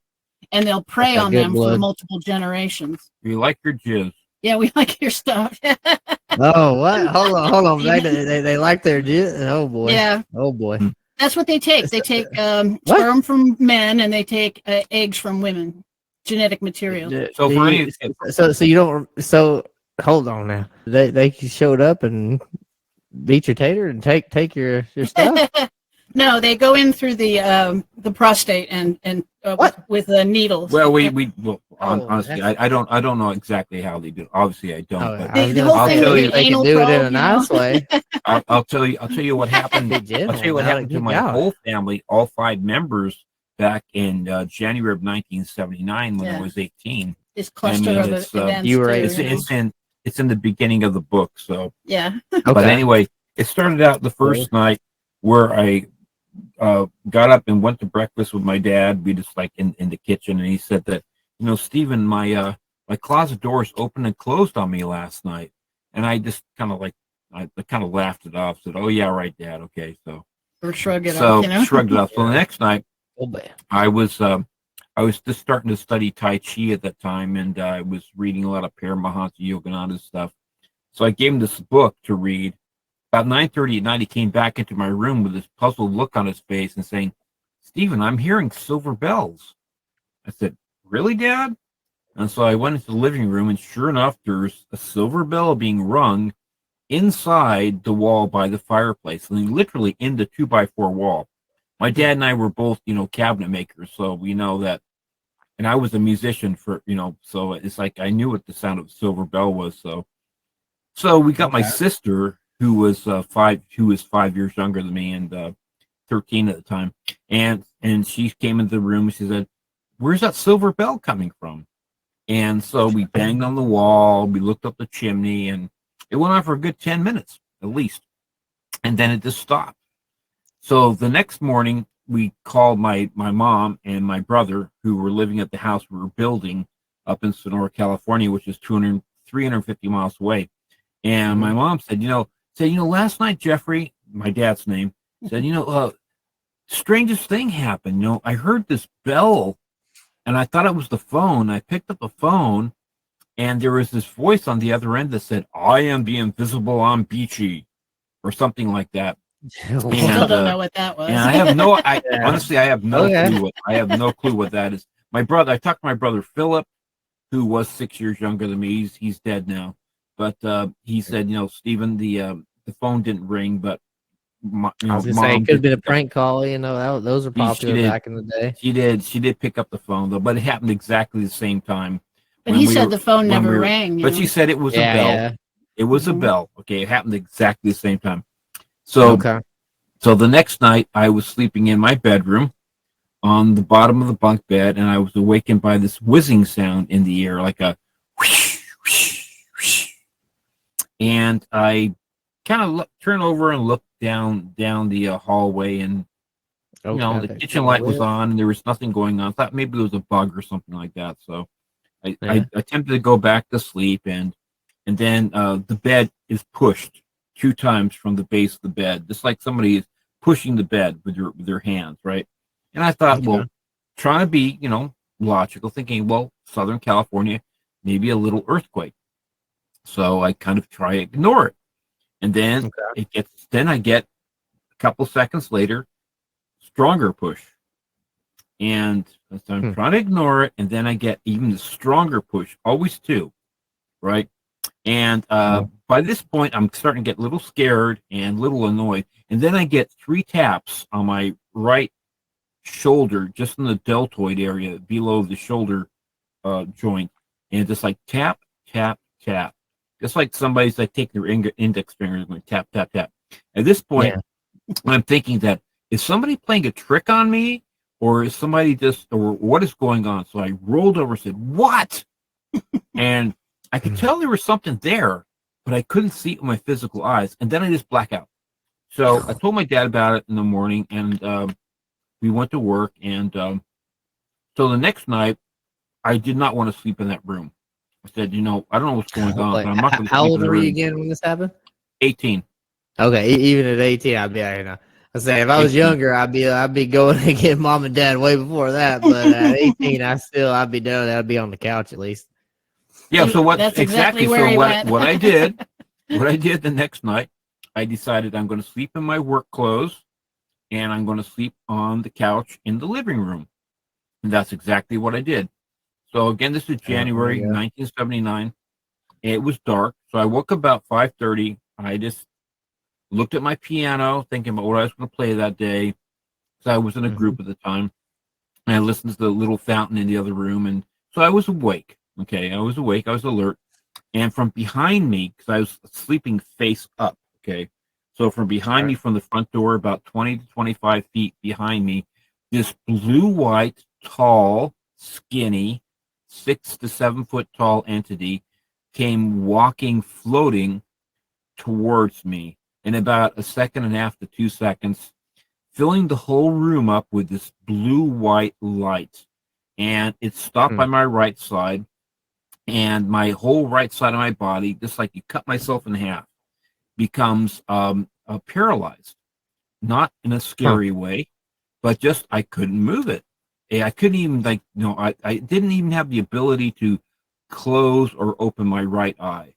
and they'll prey on them for multiple generations. We like your jizz. Yeah, we like your stuff. Oh, what? Hold on. They like their jizz? Oh, boy. Yeah. Oh, boy. That's what they take. They take sperm from men and they take eggs from women, genetic material. So you don't. So hold on now. They showed up and beat your tater and take your stuff. No, they go in through the prostate and with needles. Well, honestly, I don't know exactly how they do it. Obviously, I don't. But I'll tell you, they can do it in a nice way. I'll tell you what happened. I'll tell you what happened to my whole family, all 5 members, back in January of 1979 when I was 18. This cluster of events. It's in the beginning of the book. So yeah. But anyway, it started out the first night where I got up and went to breakfast with my dad. We just like in the kitchen, and he said that, Stephen, my closet doors opened and closed on me last night, and I just kind of laughed it off. Said, "Oh yeah, right, Dad. Okay." So or shrug it off. Shrugged it off. So the next night, I was just starting to study Tai Chi at that time, and I was reading a lot of Paramahansa Yogananda stuff. So I gave him this book to read. About 9:30 at night, he came back into my room with this puzzled look on his face and saying, "Stephen, I'm hearing silver bells." I said, "Really, Dad?" And so I went into the living room, and sure enough, there's a silver bell being rung inside the wall by the fireplace, and literally in the 2x4 wall. My dad and I were both, cabinet makers, so we know that. And I was a musician so it's like I knew what the sound of a silver bell was. So we got my sister, who was 5 years younger than me, and 13 at the time, and she came into the room and she said, "Where's that silver bell coming from?" And so we banged on the wall, we looked up the chimney, and it went on for a good 10 minutes at least, and then it just stopped. So the next morning, we called my mom and my brother, who were living at the house we were building up in Sonora, California, which is 350 miles away. And my mom said, last night, Jeffrey, my dad's name, said, strangest thing happened. I heard this bell, and I thought it was the phone. I picked up the phone, and there was this voice on the other end that said, "I am the invisible on Beachy," or something like that. I still don't know what that was. And honestly, I have no clue. I have no clue what that is. I talked to my brother Philip, who was 6 years younger than me. He's dead now, but he said, Stephen, the phone didn't ring, but I was gonna say it could have been a prank call. Those are popular back in the day. She did pick up the phone though, but it happened exactly the same time. But he said the phone never rang. But she said it was a bell. Yeah. It was a bell. Okay, it happened exactly the same time. So the next night, I was sleeping in my bedroom on the bottom of the bunk bed, and I was awakened by this whizzing sound in the air, like a whoosh, whoosh, whoosh. And I kind of turned over and looked down the hallway, and The Okay. kitchen light was on and there was nothing going on. I thought maybe it was a bug or something like that. So I attempted to go back to sleep, and then the bed is pushed 2 times from the base of the bed, just like somebody is pushing the bed with their hands, right? And I thought, well, trying to be, logical, thinking, well, Southern California, maybe a little earthquake. So I kind of try to ignore it. And then I get a couple seconds later, stronger push. And so I'm trying to ignore it, and then I get even stronger push, always 2, right? And by this point, I'm starting to get a little scared and a little annoyed. And then I get 3 taps on my right shoulder, just in the deltoid area below the shoulder joint. And just like tap, tap, tap. Just like somebody's like taking their index finger and going tap, tap, tap. At this point, I'm thinking that, is somebody playing a trick on me? Or is somebody or what is going on? So I rolled over and said, what? And I could tell there was something there, but I couldn't see it with my physical eyes. And then I just black out. So I told my dad about it in the morning, and we went to work. And so the next night, I did not want to sleep in that room. I said, I don't know what's going on, but I'm not going to sleep in the room. How old were you again when this happened? 18. Okay, even at 18, I'd be, I say if I was younger, I'd be going to get mom and dad way before that. But at 18, I'd be done. I'd be on the couch at least. Yeah. So what? That's exactly. where So he went. what I did the next night, I decided I'm going to sleep in my work clothes, and I'm going to sleep on the couch in the living room, and that's exactly what I did. So again, this is January 1979. It was dark, so I woke up about 5:30. I just looked at my piano, thinking about what I was going to play that day. So I was in a group at the time, and I listened to the little fountain in the other room, and so I was awake. Okay, I was awake. I was alert, and from behind me, because I was sleeping face up. Okay, so from behind me, from the front door, about 20 to 25 feet behind me, this blue-white, tall, skinny, 6 to 7 foot tall entity came walking, floating towards me in about 1.5 to 2 seconds, filling the whole room up with this blue-white light. And it stopped by my right side, and my whole right side of my body, just like you cut myself in half, becomes paralyzed. Not in a scary way, but just I couldn't move it. I couldn't even, I didn't even have the ability to close or open my right eye.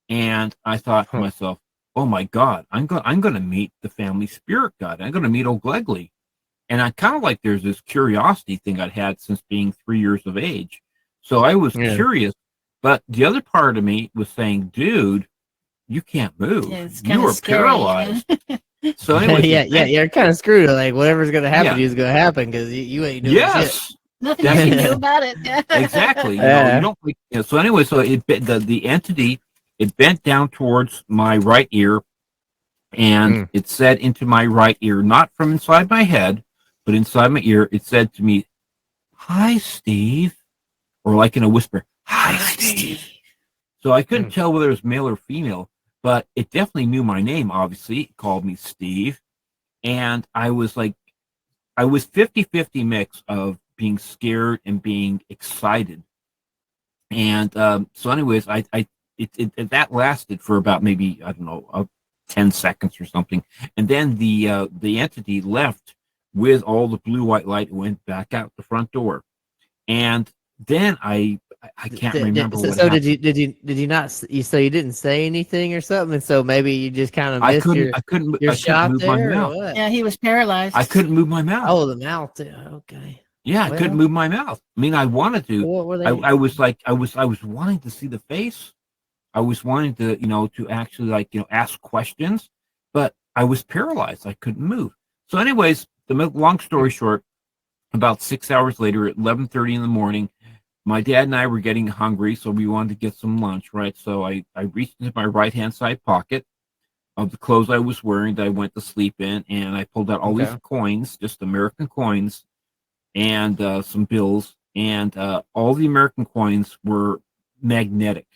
And I thought to myself, oh my God, I'm going to meet the family spirit guide. I'm going to meet old Glegley. And I kind of like, there's this curiosity thing I'd had since being 3 years of age. So I was curious, but the other part of me was saying, dude, you can't move. You are paralyzed. So anyway, you're kind of screwed. Like whatever's going to happen to you is going to happen because you ain't doing shit. Nothing you can do about it. Exactly. You don't. So anyway, so the entity, it bent down towards my right ear, and it said into my right ear, not from inside my head, but inside my ear. It said to me, "Hi, Steve," or like in a whisper, "Hi, Steve." So I couldn't tell whether it was male or female, but it definitely knew my name. Obviously, it called me Steve, and I was 50-50 mix of being scared and being excited. And so anyways, that lasted for about maybe, I don't know, 10 seconds or something. And then the entity left with all the blue white light and went back out the front door. And then I can't remember what happened. Did you not, so you didn't say anything or something, and so maybe you just kind of missed I couldn't move my mouth. Yeah, he was paralyzed. I couldn't move my mouth. Oh, the mouth. Okay. Yeah, I couldn't move my mouth. I mean, I wanted to. What were they? I was wanting to see the face. I was wanting to, to actually ask questions, but I was paralyzed. I couldn't move. So anyways, the long story short, about 6 hours later at 11:30 in the morning, my dad and I were getting hungry, so we wanted to get some lunch, right? So I reached into my right-hand side pocket of the clothes I was wearing that I went to sleep in, and I pulled out all these coins, just American coins, and some bills, and all the American coins were magnetic.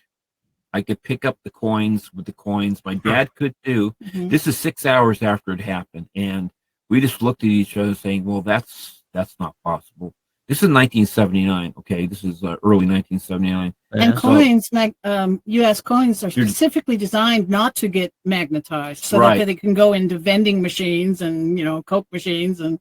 I could pick up the coins with the coins. My dad could too. This is 6 hours after it happened, and we just looked at each other saying, well, that's not possible. This is 1979. Okay, this is early 1979. And coins, U.S. coins are specifically designed not to get magnetized, so that they can go into vending machines and Coke machines, and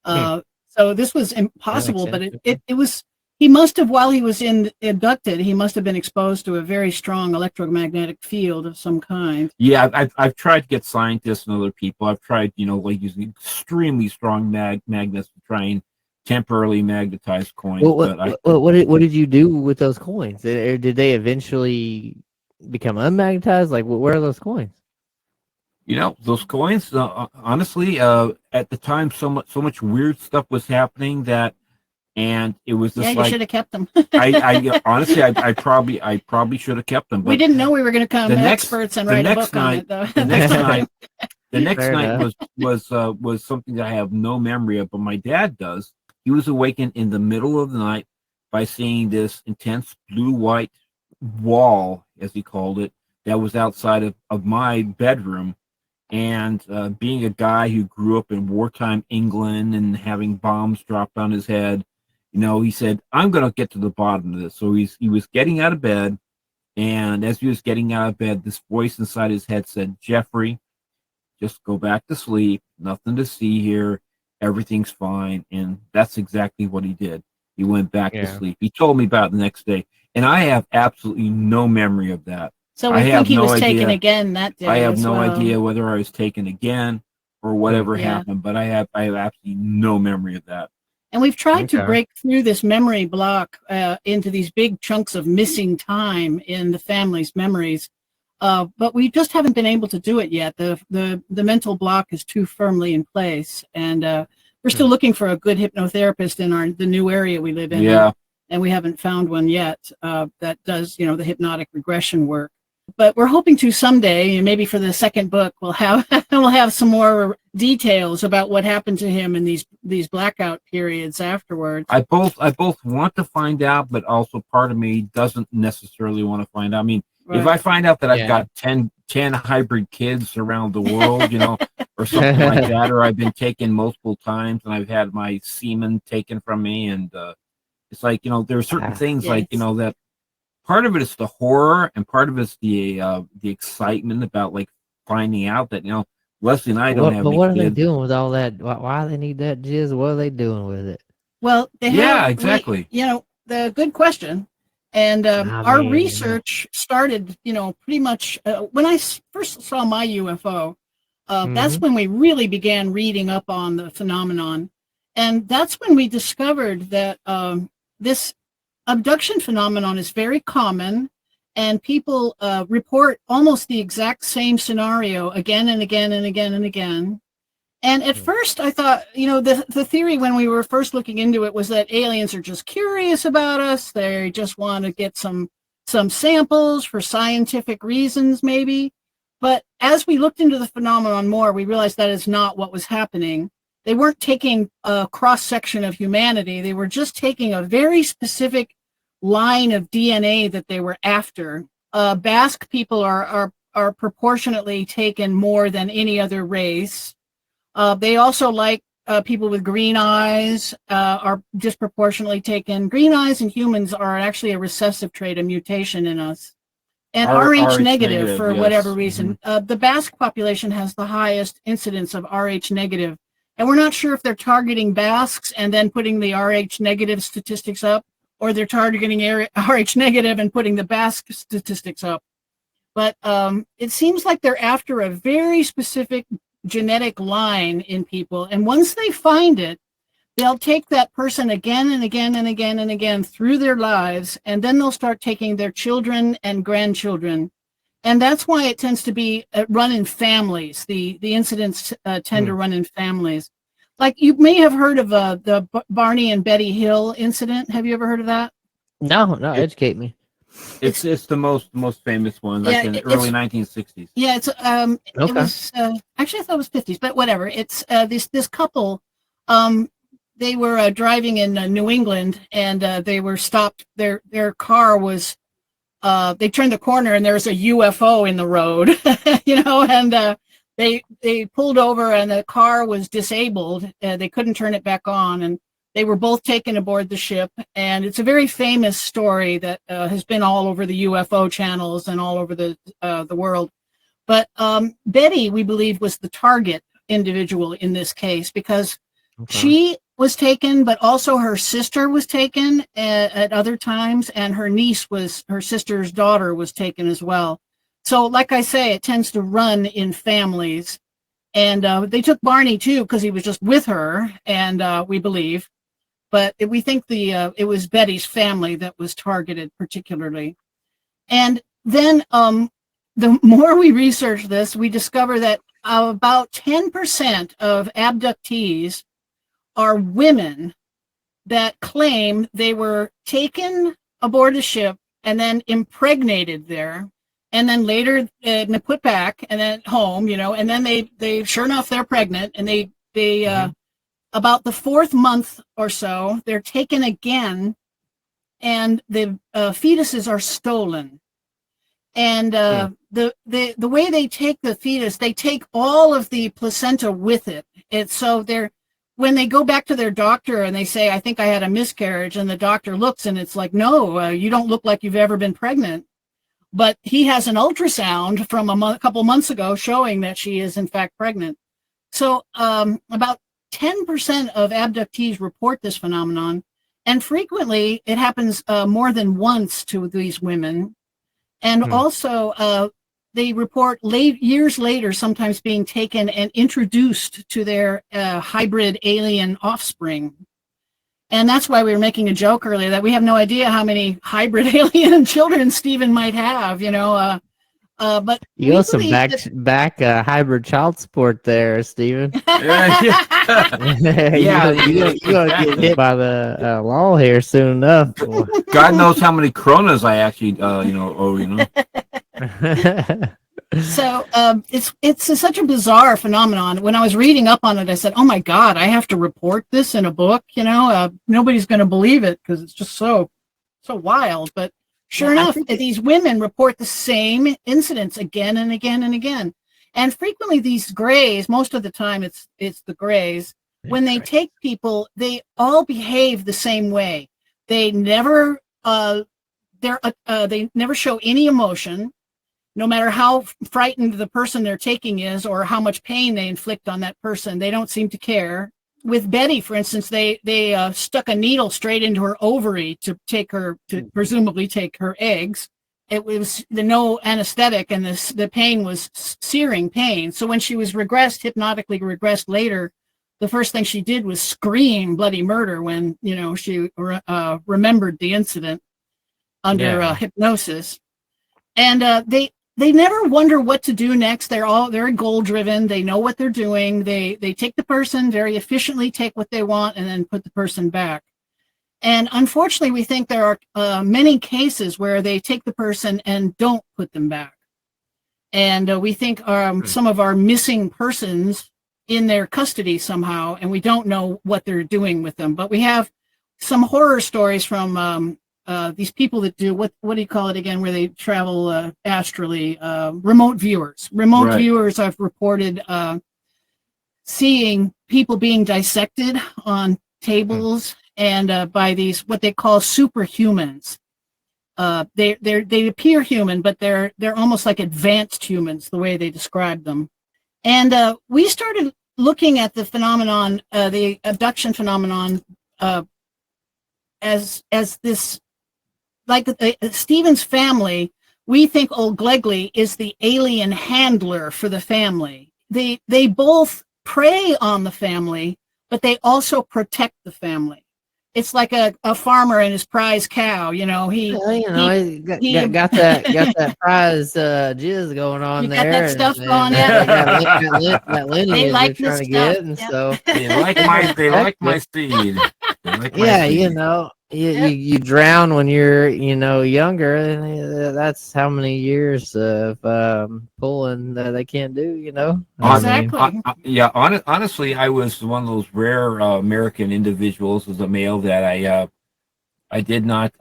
so this was impossible. But it was. He must have, while he was abducted, he must have been exposed to a very strong electromagnetic field of some kind. Yeah, I've tried to get scientists and other people. I've tried, like using extremely strong magnets to try and temporarily magnetize coins. What did you do with those coins? Did they eventually become unmagnetized? Like, where are those coins? Those coins. Honestly, at the time, so much weird stuff was happening and it was just you should have kept them. Honestly, I probably should have kept them. But we didn't know we were going to come experts and write a book on it, though. The next night was something that I have no memory of, but my dad does. He was awakened in the middle of the night by seeing this intense blue-white wall, as he called it, that was outside of my bedroom. And being a guy who grew up in wartime England and having bombs dropped on his head, he said, I'm going to get to the bottom of this. So he was getting out of bed, and as he was getting out of bed, this voice inside his head said, Jeffrey, just go back to sleep. Nothing to see here. Everything's fine. And that's exactly what he did. He went back to sleep. He told me about it the next day, and I have absolutely no memory of that. So we think he was taken again that day. I have no idea whether I was taken again or whatever happened, but I have absolutely no memory of that. And we've tried to break through this memory block into these big chunks of missing time in the family's memories, but we just haven't been able to do it yet. The mental block is too firmly in place, and we're still looking for a good hypnotherapist in the new area we live in. Yeah. And we haven't found one yet that does, the hypnotic regression work. But we're hoping to someday, and maybe for the second book, we'll have some more details about what happened to him in these blackout periods afterwards. I both want to find out, but also part of me doesn't necessarily want to find out. I mean, if I find out that I've got 10 hybrid kids around the world, or something like that, or I've been taken multiple times and I've had my semen taken from me, and it's like, there are certain things like, that part of it is the horror, and part of it's the excitement about like finding out that Leslie and I don't have. But what are they doing with all that? Why do they need that jizz? What are they doing with it? Well, exactly. The good question, and our research started, pretty much when I first saw my UFO. That's when we really began reading up on the phenomenon, and that's when we discovered that this abduction phenomenon is very common, and people report almost the exact same scenario again and again and again and again. And at first I thought, the theory when we were first looking into it was that aliens are just curious about us. They just want to get some samples for scientific reasons, maybe. But as we looked into the phenomenon more, we realized that is not what was happening. They weren't taking a cross-section of humanity. They were just taking a very specific line of DNA that they were after. Basque people are proportionately taken more than any other race. They also like people with green eyes are disproportionately taken. Green eyes in humans are actually a recessive trait, a mutation in us. And Rh negative, for whatever reason. The Basque population has the highest incidence of Rh negative. And we're not sure if they're targeting Basques and then putting the Rh negative statistics up, or they're targeting Rh negative and putting the Basque statistics up. But it seems like they're after a very specific genetic line in people. And once they find it, they'll take that person again and again and again and again through their lives, and then they'll start taking their children and grandchildren. And that's why it tends to be run in families. The incidents tend to run in families. Like, you may have heard of the Barney and Betty Hill incident. Have you ever heard of that? No, educate me. It's the most famous one, like in the early 1960s. Yeah, it's it was actually I thought it was 50s, but whatever. It's this couple. They were driving in New England, and they were stopped. Their car was. They turned the corner, and there was a UFO in the road, and they pulled over and the car was disabled. They couldn't turn it back on, and they were both taken aboard the ship. And it's a very famous story that has been all over the UFO channels and all over the world. But Betty, we believe, was the target individual in this case because she was taken, but also her sister was taken at other times, and her sister's daughter was taken as well. So, like I say, it tends to run in families. And they took Barney, too, because he was just with her, and we believe. But we think it was Betty's family that was targeted particularly. And then the more we research this, we discover that about 10% of abductees are women that claim they were taken aboard a ship and then impregnated there, and then later put back and then home, and then they sure enough they're pregnant, and they about the fourth month or so they're taken again, and the fetuses are stolen. And the way they take the fetus, they take all of the placenta with it. So when they go back to their doctor and they say, I think I had a miscarriage, and the doctor looks and it's like, no, you don't look like you've ever been pregnant. But he has an ultrasound from a couple months ago showing that she is in fact pregnant. So about 10% of abductees report this phenomenon, and frequently it happens more than once to these women. And also, they report years later sometimes being taken and introduced to their hybrid alien offspring. And that's why we were making a joke earlier that we have no idea how many hybrid alien children Stephen might have, but you got some back hybrid child support there, Stephen. Yeah. You're gonna get hit by the law here soon enough. God knows how many coronas I actually, owe. So it's such a bizarre phenomenon. When I was reading up on it, I said, "Oh my God, I have to report this in a book." Nobody's going to believe it because it's just so wild. But sure enough, these women report the same incidents again and again and again. And frequently, these grays, most of the time, it's the grays. When they take people, they all behave the same way. They never they never show any emotion. No matter how frightened the person they're taking is or how much pain they inflict on that person, they don't seem to care. With Betty, for instance, they stuck a needle straight into her ovary to presumably take her eggs. It was no anesthetic, and the pain was searing pain. So when she was hypnotically regressed later, the first thing she did was scream bloody murder when she remembered the incident under hypnosis. And they never wonder what to do next. They're all very goal driven. They know what they're doing. They take the person, very efficiently take what they want, and then put the person back. And unfortunately, we think there are many cases where they take the person and don't put them back. And we think some of our missing persons in their custody somehow, and we don't know what they're doing with them. But we have some horror stories from these people that do what do you call it again, where they travel astrally, remote viewers. Remote viewers have reported seeing people being dissected on tables and by these what they call superhumans. They appear human, but they're almost like advanced humans, the way they describe them. And we started looking at the phenomenon, the abduction phenomenon, as this. Like Stephen's family, we think old Glegley is the alien handler for the family. They both prey on the family, but they also protect the family. It's like a farmer and his prize cow. He got that prize jizz going on there. Got that stuff going. Yeah, that lineage they like they're trying to get, and so they like my seed. You drown when you're younger, and that's how many years of pulling that they can't do. Exactly. Honestly, I was one of those rare American individuals as a male that I did not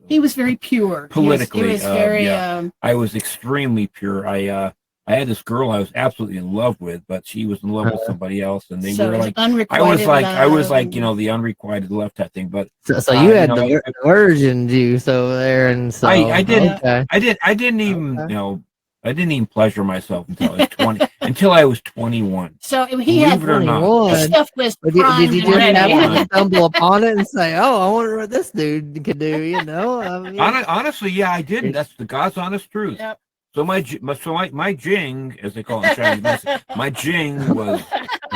he was very pure politically. he was very I was extremely pure. I I had this girl I was absolutely in love with, but she was in love with somebody else, and they So were it's like, unrequited I was like, love. you know, the unrequited love type thing. But So you had you know, the virgin juice over there, and so I didn't, okay. I didn't even, Okay. you know, I didn't even pleasure myself until I was 20, until I was 21. So he Believe had it or not. 21. his stuff was But did primed you and just ready. happen to stumble upon it and say, "Oh, I wonder what this dude could do"? You know, I mean, Honestly, yeah, I didn't. That's the God's honest truth. Yep. So my jing, as they call it in Chinese medicine, my jing was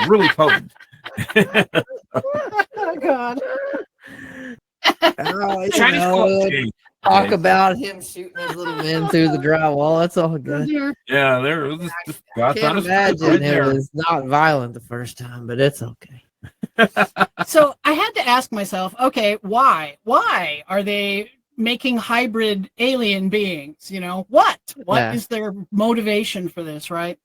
really potent. Oh God. you Chinese call know, it jing. talk Okay. about him shooting his little men through the drywall. That's all Oh, good. dear. Yeah, there was just God's Can't honest truth imagine right it there. was not violent the first time, but it's okay. So I had to ask myself, okay, why? Why are they making hybrid alien beings? You know, what Yeah. is their motivation for this, right?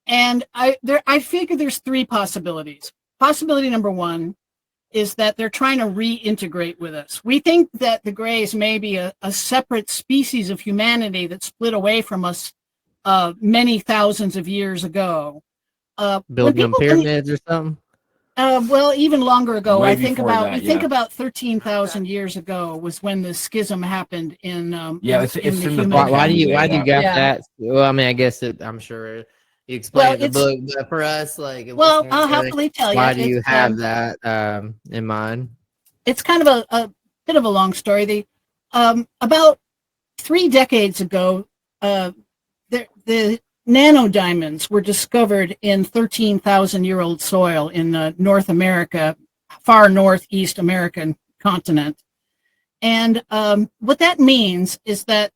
And I figure there's three possibilities. Possibility number one is that they're trying to reintegrate with us. We think that the Greys may be a separate species of humanity that split away from us many thousands of years ago. When Building them people pyramids or something. well, even longer ago. Way I think before about that, we think yeah. about 13,000 years ago was when the schism happened in Yeah, it's in the human. book. Why do you Yeah. got Yeah. that? Well, I mean, I guess I'm sure you Well, explained the book, but for us, like, Well, listeners, I'll like, happily tell you. why do you It's have that in mind? it's kind of a bit of a long story. About 3 decades ago, the nanodiamonds were discovered in 13,000-year-old soil in North America, far northeast American continent. And what that means is that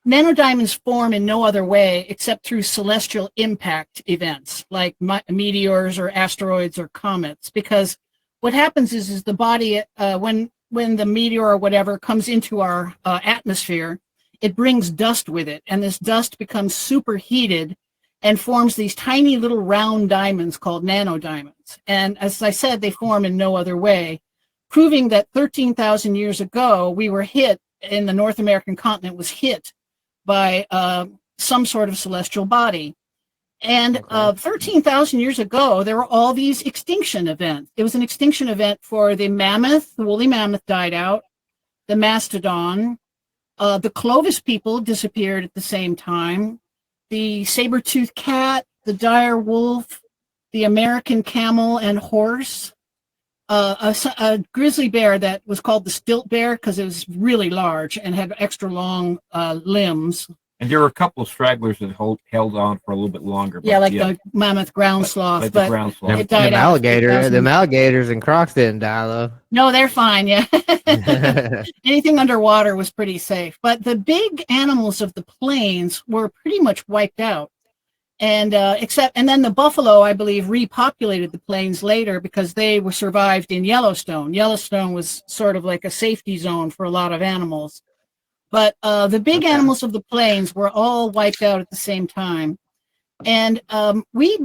nanodiamonds form in no other way except through celestial impact events like meteors or asteroids or comets. Because what happens is the body, when the meteor or whatever comes into our atmosphere, it brings dust with it, and this dust becomes superheated and forms these tiny little round diamonds called nanodiamonds. And as I said, they form in no other way, proving that 13,000 years ago, we were hit, in the North American continent was hit by some sort of celestial body. And 13,000 years ago, there were all these extinction events. It was an extinction event for the mammoth. The woolly mammoth died out. The mastodon. The Clovis people disappeared at the same time. The saber-toothed cat, the dire wolf, the American camel and horse, a grizzly bear that was called the stilt bear because it was really large and had extra long limbs. And there were a couple of stragglers that held on for a little bit longer. Yeah, like the mammoth ground sloth. Like but the ground sloth. it died out. Them alligators and crocs didn't die though. No, they're fine. Yeah, anything underwater was pretty safe. But the big animals of the plains were pretty much wiped out, and then the buffalo, I believe, repopulated the plains later because they were survived in Yellowstone. Yellowstone was sort of like a safety zone for a lot of animals. But the big animals of the plains were all wiped out at the same time. And we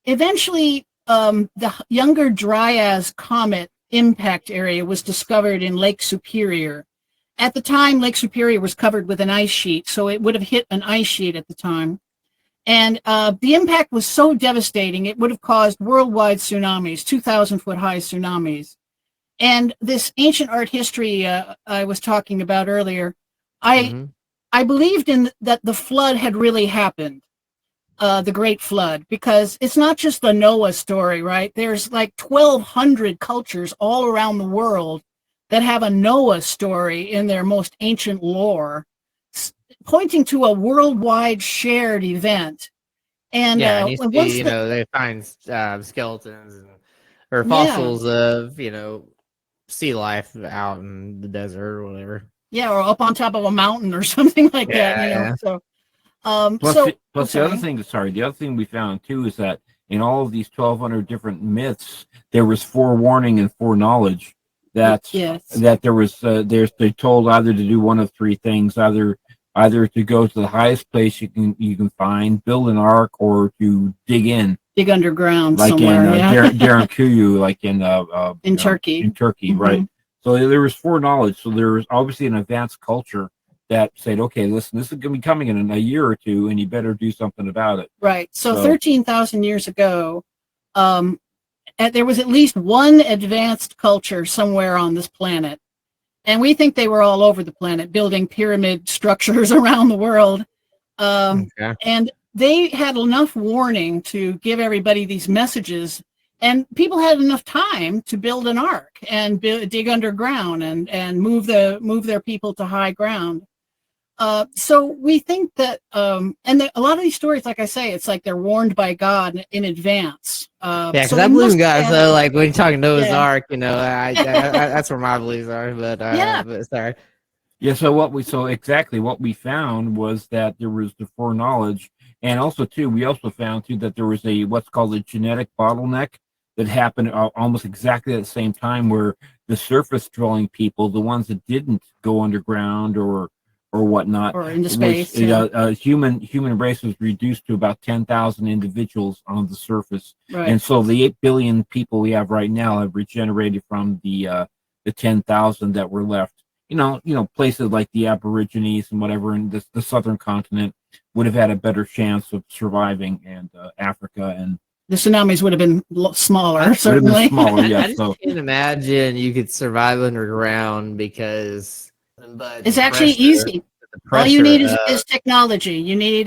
eventually, the Younger Dryas Comet impact area was discovered in Lake Superior. At the time, Lake Superior was covered with an ice sheet, so it would have hit an ice sheet at the time. And the impact was so devastating, it would have caused worldwide tsunamis, 2,000-foot high tsunamis. And this ancient art history I was talking about earlier, I believed in that the flood had really happened, the Great Flood, because it's not just a Noah story, right? There's like 1,200 cultures all around the world that have a Noah story in their most ancient lore, pointing to a worldwide shared event. And and you see, they find skeletons or fossils of, sea life out in the desert or whatever. Yeah, or up on top of a mountain or something like that. So, plus the other thing we found too is that in all of these 1,200 different myths, there was forewarning and foreknowledge that there was they told either to do one of three things, either to go to the highest place you can find, build an ark, or to dig underground, like somewhere, in Derinkuyu, like in Turkey. right? So there was foreknowledge. So there was obviously an advanced culture that said, okay, listen, this is going to be coming in a year or two, and you better do something about it. Right. So 13,000 years ago, there was at least one advanced culture somewhere on this planet. And we think they were all over the planet, building pyramid structures around the world. And they had enough warning to give everybody these messages. And people had enough time to build an ark and dig underground and move their people to high ground. So we think that, and a lot of these stories, like I say, it's like they're warned by God in advance. Yeah, because I believe in God. So, like when you're talking Noah's Ark, you know, that's where my beliefs are. But but sorry. Yeah. So exactly what we found was that there was the foreknowledge, and also too, we also found too that there was what's called a genetic bottleneck that happened almost exactly at the same time, where the surface dwelling people, the ones that didn't go underground or whatnot, or into space, human race was reduced to about 10,000 individuals on the surface, right. And so the 8 billion people we have right now have regenerated from the 10,000 that were left. You know, places like the Aborigines and whatever in the southern continent would have had a better chance of surviving, and Africa and the tsunamis would have been smaller, certainly. Would have been smaller, yeah. I just can't imagine you could survive underground because. But it's actually easy. All you need is technology. You need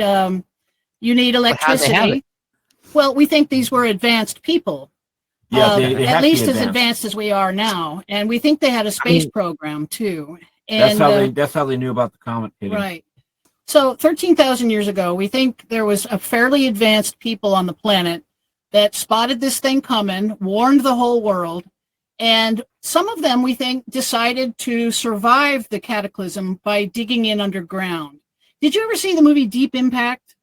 electricity. Well, we think these were advanced people. Yeah, they at least as advanced as we are now, and we think they had a space program too. And that's how they knew about the comet hitting. Right. So 13,000 years ago, we think there was a fairly advanced people on the planet that spotted this thing coming, warned the whole world. And some of them, we think, decided to survive the cataclysm by digging in underground. Did you ever see the movie Deep Impact?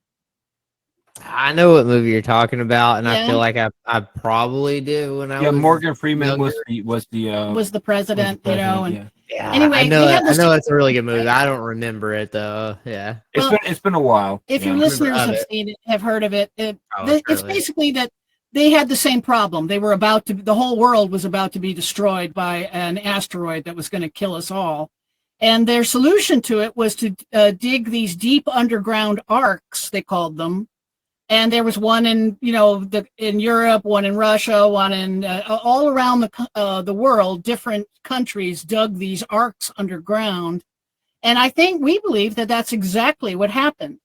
I know what movie you're talking about, and I feel like I probably did when I was Morgan Freeman younger. was the president, you know. And yeah. Anyway, I know it's a really good movie. I don't remember it though. Yeah, it's been a while. If your listeners have heard of it, it's basically that. They had the same problem. They were the whole world was about to be destroyed by an asteroid that was going to kill us all. And their solution to it was to dig these deep underground arcs, they called them. And there was one in Europe, one in Russia, one in all around the world. Different countries dug these arcs underground. And I think we believe that that's exactly what happened.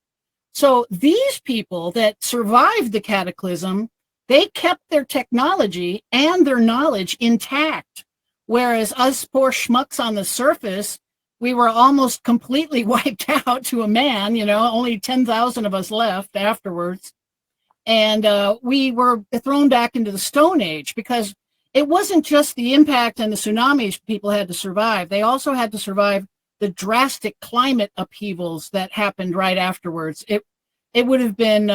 So these people that survived the cataclysm, they kept their technology and their knowledge intact, whereas us poor schmucks on the surface, we were almost completely wiped out to a man, only 10,000 of us left afterwards. And we were thrown back into the Stone Age because it wasn't just the impact and the tsunamis people had to survive. They also had to survive the drastic climate upheavals that happened right afterwards. It would have been...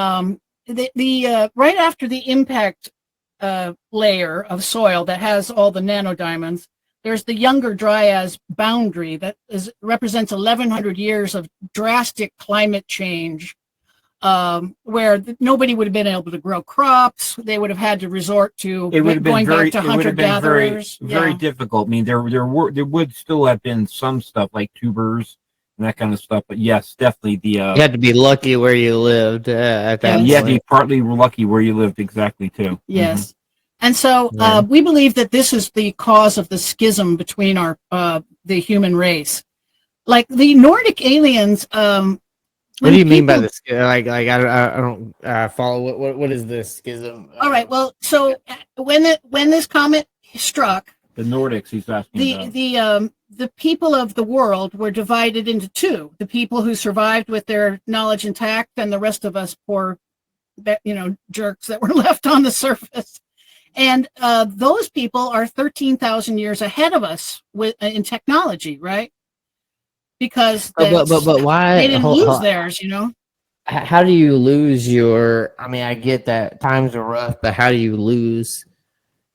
right after the impact layer of soil that has all the nanodiamonds, there's the Younger Dryas boundary that represents 1,100 years of drastic climate change, where nobody would have been able to grow crops. They would have had to resort to going back to hunter-gatherers. Very difficult. I mean, there would still have been some stuff like tubers and that kind of stuff, but yes, definitely you had to be lucky where you lived at that point. You had to be partly lucky where you lived, exactly too. Yes, and so we believe that this is the cause of the schism between the human race. Like the Nordic aliens. What do you mean by this? I don't follow. What is this schism? All right. Well, so when this comet struck, the Nordics, he's asking about. The people of the world were divided into two: the people who survived with their knowledge intact, and the rest of us poor, jerks that were left on the surface. And those people are 13,000 years ahead of us in technology, right? Because but why they didn't lose theirs, How do you lose your? I mean, I get that times are rough, but how do you lose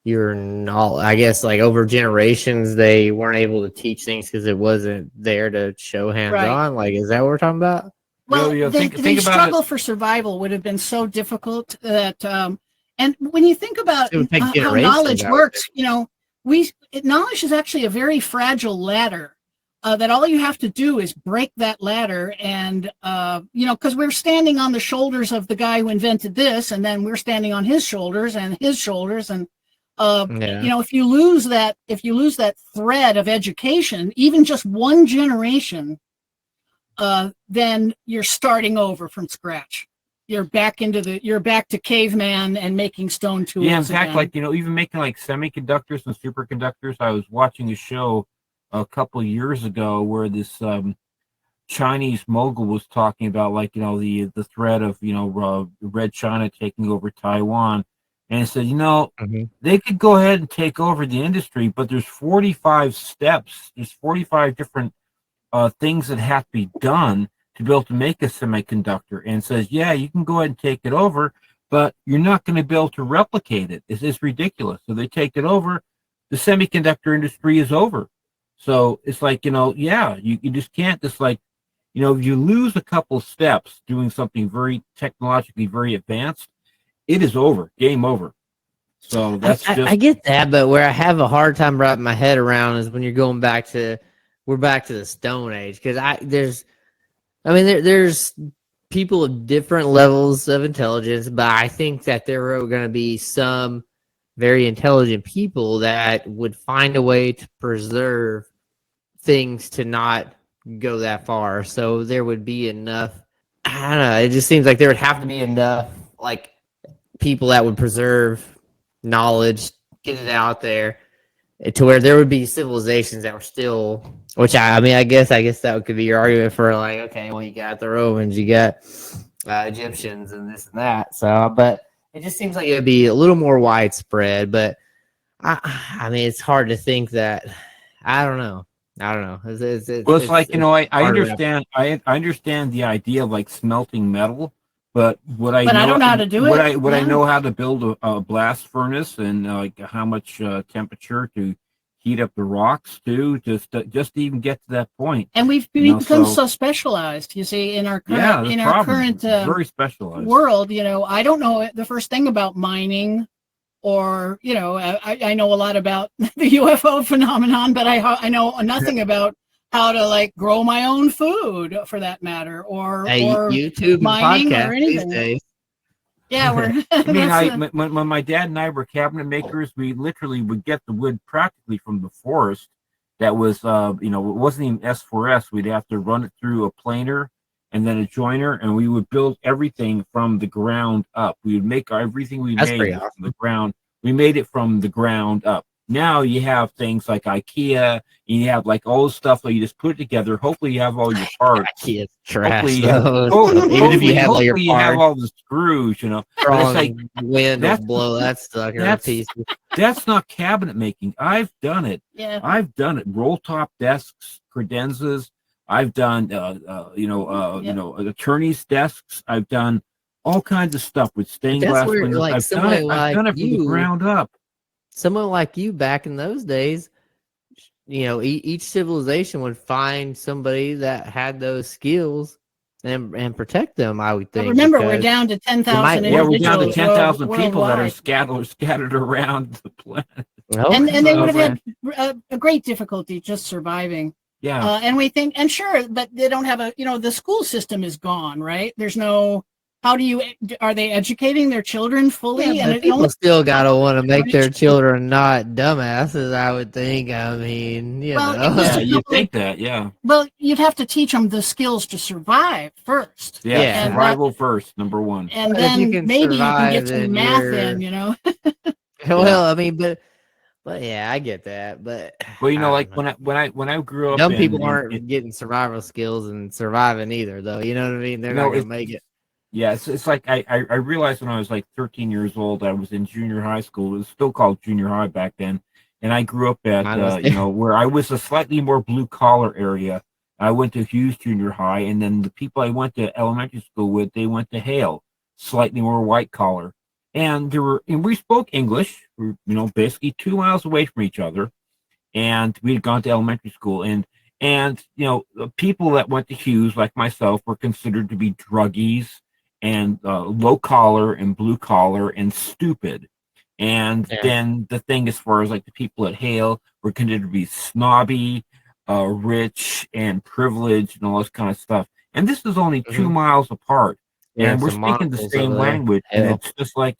your knowledge? I guess like over generations, they weren't able to teach things because it wasn't there to show hands on. Like, is that what we're talking about? Well, the struggle for survival would have been so difficult that, and when you think about how knowledge works, knowledge is actually a very fragile ladder. that all you have to do is break that ladder, and because we're standing on the shoulders of the guy who invented this, and then we're standing on his shoulders, and if you lose that thread of education, even just one generation, then you're starting over from scratch. You're back to caveman and making stone tools. Yeah, in fact, again. like, even making like semiconductors and superconductors. I was watching a show a couple of years ago where this Chinese mogul was talking about, like, the threat of Red China taking over Taiwan, and he said, they could go ahead and take over the industry, but there's 45 steps. There's 45 different things that have to be done to be able to make a semiconductor, and says, yeah, you can go ahead and take it over, but you're not going to be able to replicate it. It's ridiculous. So they take it over, the semiconductor industry is over. So it's like, you just can't just like, if you lose a couple steps doing something very technologically very advanced, it is over, game over. So that's I get that, but where I have a hard time wrapping my head around is when you're going back to the Stone Age, because there's people of different levels of intelligence, but I think that there are going to be some very intelligent people that would find a way to preserve things to not go that far. So there would be enough. I don't know. It just seems like there would have to be enough, like, people that would preserve knowledge, get it out there, to where there would be civilizations that were still. Which I guess that could be your argument for, like, okay, well, you got the Romans, you got Egyptians, and this and that. So, but it just seems like it would be a little more widespread. But it's hard to think that. I don't know. It's like, I understand. I understand the idea of like smelting metal, but I don't know how to do it. I know how to build a blast furnace and like how much temperature to heat up the rocks too, just to even get to that point. And we've become so specialized, you see, in our current very specialized world. I don't know the first thing about mining, or I know a lot about the UFO phenomenon, but I know nothing about how to like grow my own food, for that matter, or YouTube mining and or anything. These days. Yeah, we're. When my dad and I were cabinet makers, we literally would get the wood practically from the forest. That was, it wasn't even S4S. We'd have to run it through a planer and then a joiner, and we would build everything from the ground up. We would make everything we made from the ground. We made it from the ground up. Now you have things like IKEA, and you have like all the stuff that you just put together. Hopefully you have all your parts. IKEA's trash. Even if you have all your parts, you have all the screws, It's like wind will blow that sucker to pieces. That's not cabinet making. I've done it. Yeah. I've done it. Roll top desks, credenzas. I've done, attorneys' desks. I've done all kinds of stuff with stained glass windows. Like, I've done it from the ground up. Someone like you back in those days, each civilization would find somebody that had those skills and protect them, I would think. But remember, we're down to 10,000 individuals. Yeah, we're down to 10,000 people that are scattered around the planet. And they would have had a great difficulty just surviving. Yeah. And we think, and sure, but they don't have the school system is gone, right? There's no. Are they educating their children fully? Yeah, and people still gotta want to make their children not dumbasses, I would think. Yeah, you think that, yeah. Well, you'd have to teach them the skills to survive first. Yeah, survival first, number one. And then maybe you can get some math in, Well, but yeah, I get that. But like when I grew up, dumb people aren't getting survival skills and surviving either, though. You know what I mean? They're not gonna make it. Yeah, it's like I realized when I was like 13 years old, I was in junior high school. It was still called junior high back then, and I grew up at where I was a slightly more blue collar area. I went to Hughes Junior High, and then the people I went to elementary school with, they went to Hale, slightly more white collar, and we spoke English. We were, basically 2 miles away from each other, and we had gone to elementary school, and the people that went to Hughes, like myself, were considered to be druggies and low collar and blue collar and stupid. And then the thing as far as like the people at Hale were considered to be snobby, rich and privileged and all this kind of stuff. And this is only 2 Mhm. miles apart, Yeah, and we're some speaking the monocles over same there. language. And Hell. it's just like,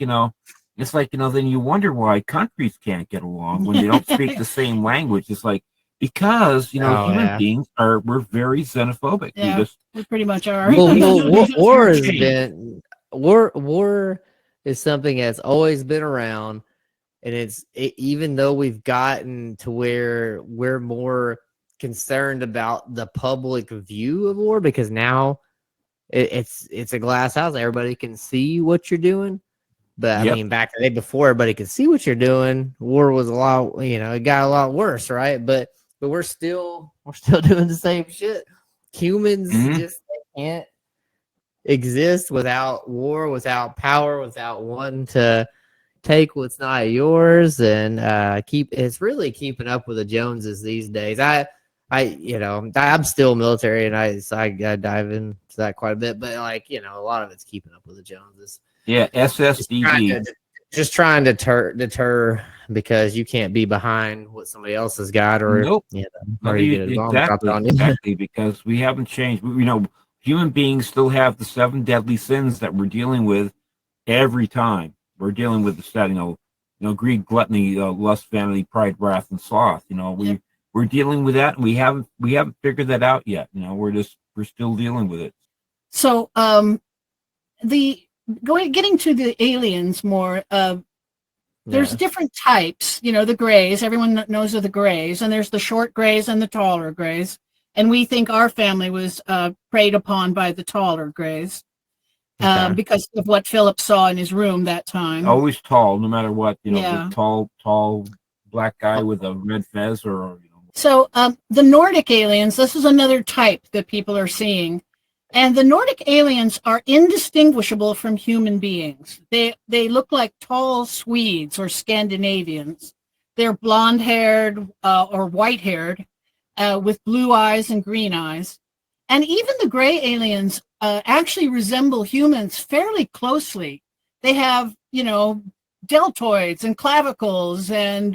it's like, then you wonder why countries can't get along when they don't speak the same language. It's like, because, Oh human yeah. beings we're very xenophobic. We Yeah, just, we pretty much are. War has change. been war is something that's always been around, and even though we've gotten to where we're more concerned about the public view of war, because now it's a glass house, everybody can see what you're doing. But I Yep. mean, back in the day before everybody could see what you're doing, war was a lot, it got a lot worse, right? But we're still doing the same shit. Humans Mhm. just can't exist without war, without power, without wanting to take what's not yours, and it's really keeping up with the Joneses these days. I'm still military, and so I dive into that quite a bit, but a lot of it's keeping up with the Joneses. Yeah, SSDD. Just trying to deter because you can't be behind what somebody else has got, or Nope. or you get a bomb dropped on you. Exactly, because we haven't changed. Human beings still have the 7 deadly sins that we're dealing with every time. We're dealing with the set, greed, gluttony, lust, vanity, pride, wrath, and sloth. We're dealing with that, and we haven't figured that out yet. We're still dealing with it. So, getting to the aliens more. There's different types, the grays. Everyone knows of the grays, and there's the short grays and the taller grays. And we think our family was preyed upon by the taller grays because of what Philip saw in his room that time. Always tall, no matter what. Yeah. The tall black guy with a red fez, or. So the Nordic aliens. This is another type that people are seeing. And the Nordic aliens are indistinguishable from human beings. They look like tall Swedes or Scandinavians. They're blonde-haired or white-haired with blue eyes and green eyes. And even the gray aliens actually resemble humans fairly closely. They have, deltoids and clavicles, and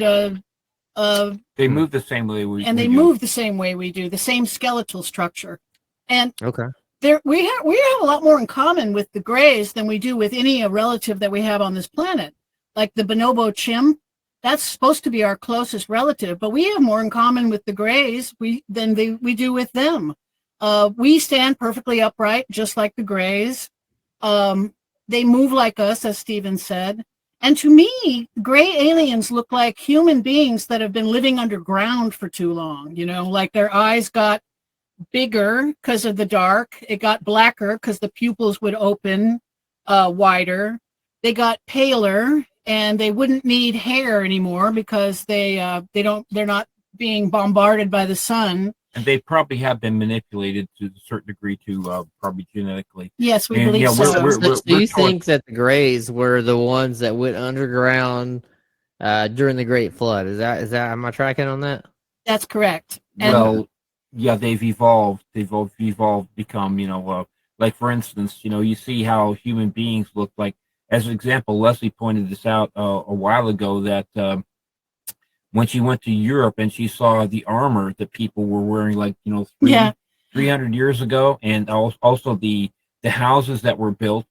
they move the same way we do. And they move the same way we do, the same skeletal structure. And we have a lot more in common with the grays than we do with any relative that we have on this planet. Like the bonobo chimp, that's supposed to be our closest relative, but we have more in common with the grays than we do with them. We stand perfectly upright, just like the grays. They move like us, as Stephen said. And to me, gray aliens look like human beings that have been living underground for too long. Like their eyes got bigger because of the dark. It got blacker because the pupils would open wider. They got paler, and they wouldn't need hair anymore because they're not being bombarded by the sun. And they probably have been manipulated to a certain degree to probably genetically. Yes, we believe so. Do you think that the grays were the ones that went underground during the Great Flood? Is that am I tracking on that? That's correct. Well, yeah, they've evolved. They've evolved, become, like for instance, you see how human beings look like. As an example, Leslie pointed this out a while ago that when she went to Europe and she saw the armor that people were wearing, like 300 years ago, and also the houses that were built,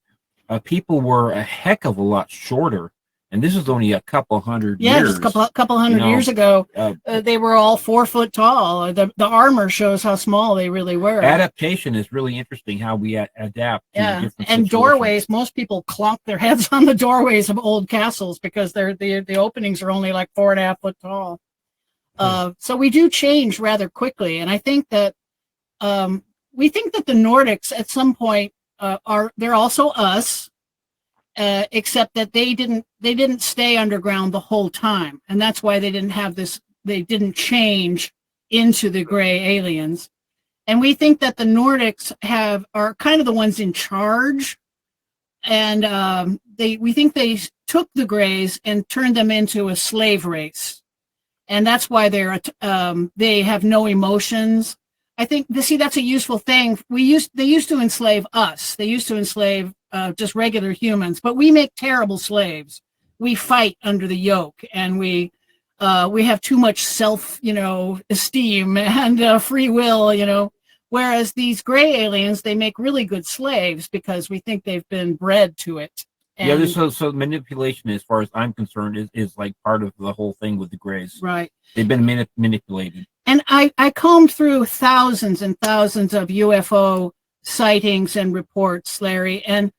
people were a heck of a lot shorter. And this is only a couple hundred years. Just a couple hundred years ago, they were all 4 foot tall. The armor shows how small they really were. Adaptation is really interesting, how we adapt to different situations. Doorways, most people clonk their heads on the doorways of old castles because the openings are only like 4.5 foot tall. So we do change rather quickly. And I think that we think that the Nordics at some point they're also us. Except that they didn't stay underground the whole time, and that's why they didn't have this. They didn't change into the gray aliens, and we think that the Nordics are kind of the ones in charge, and we think they took the grays and turned them into a slave race, and that's why they have no emotions. I think that's a useful thing. They used to enslave us. They used to enslave just regular humans, but we make terrible slaves. We fight under the yoke, and we we have too much self, esteem and free will, whereas these gray aliens, they make really good slaves because we think they've been bred to it. And, so manipulation, as far as I'm concerned, is like part of the whole thing with the grays. Right. They've been manipulated. And I combed through thousands and thousands of UFO sightings and reports, Larry, and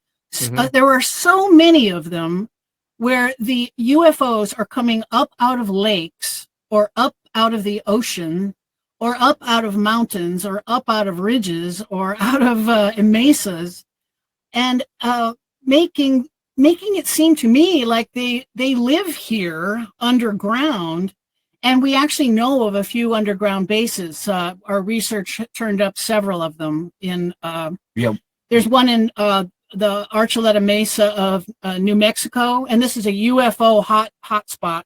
there were so many of them where the UFOs are coming up out of lakes or up out of the ocean or up out of mountains or up out of ridges or out of mesas, and making it seem to me like they live here underground. And we actually know of a few underground bases. Our research turned up several of them. There's one in the Archuleta Mesa of New Mexico, and this is a UFO hotspot.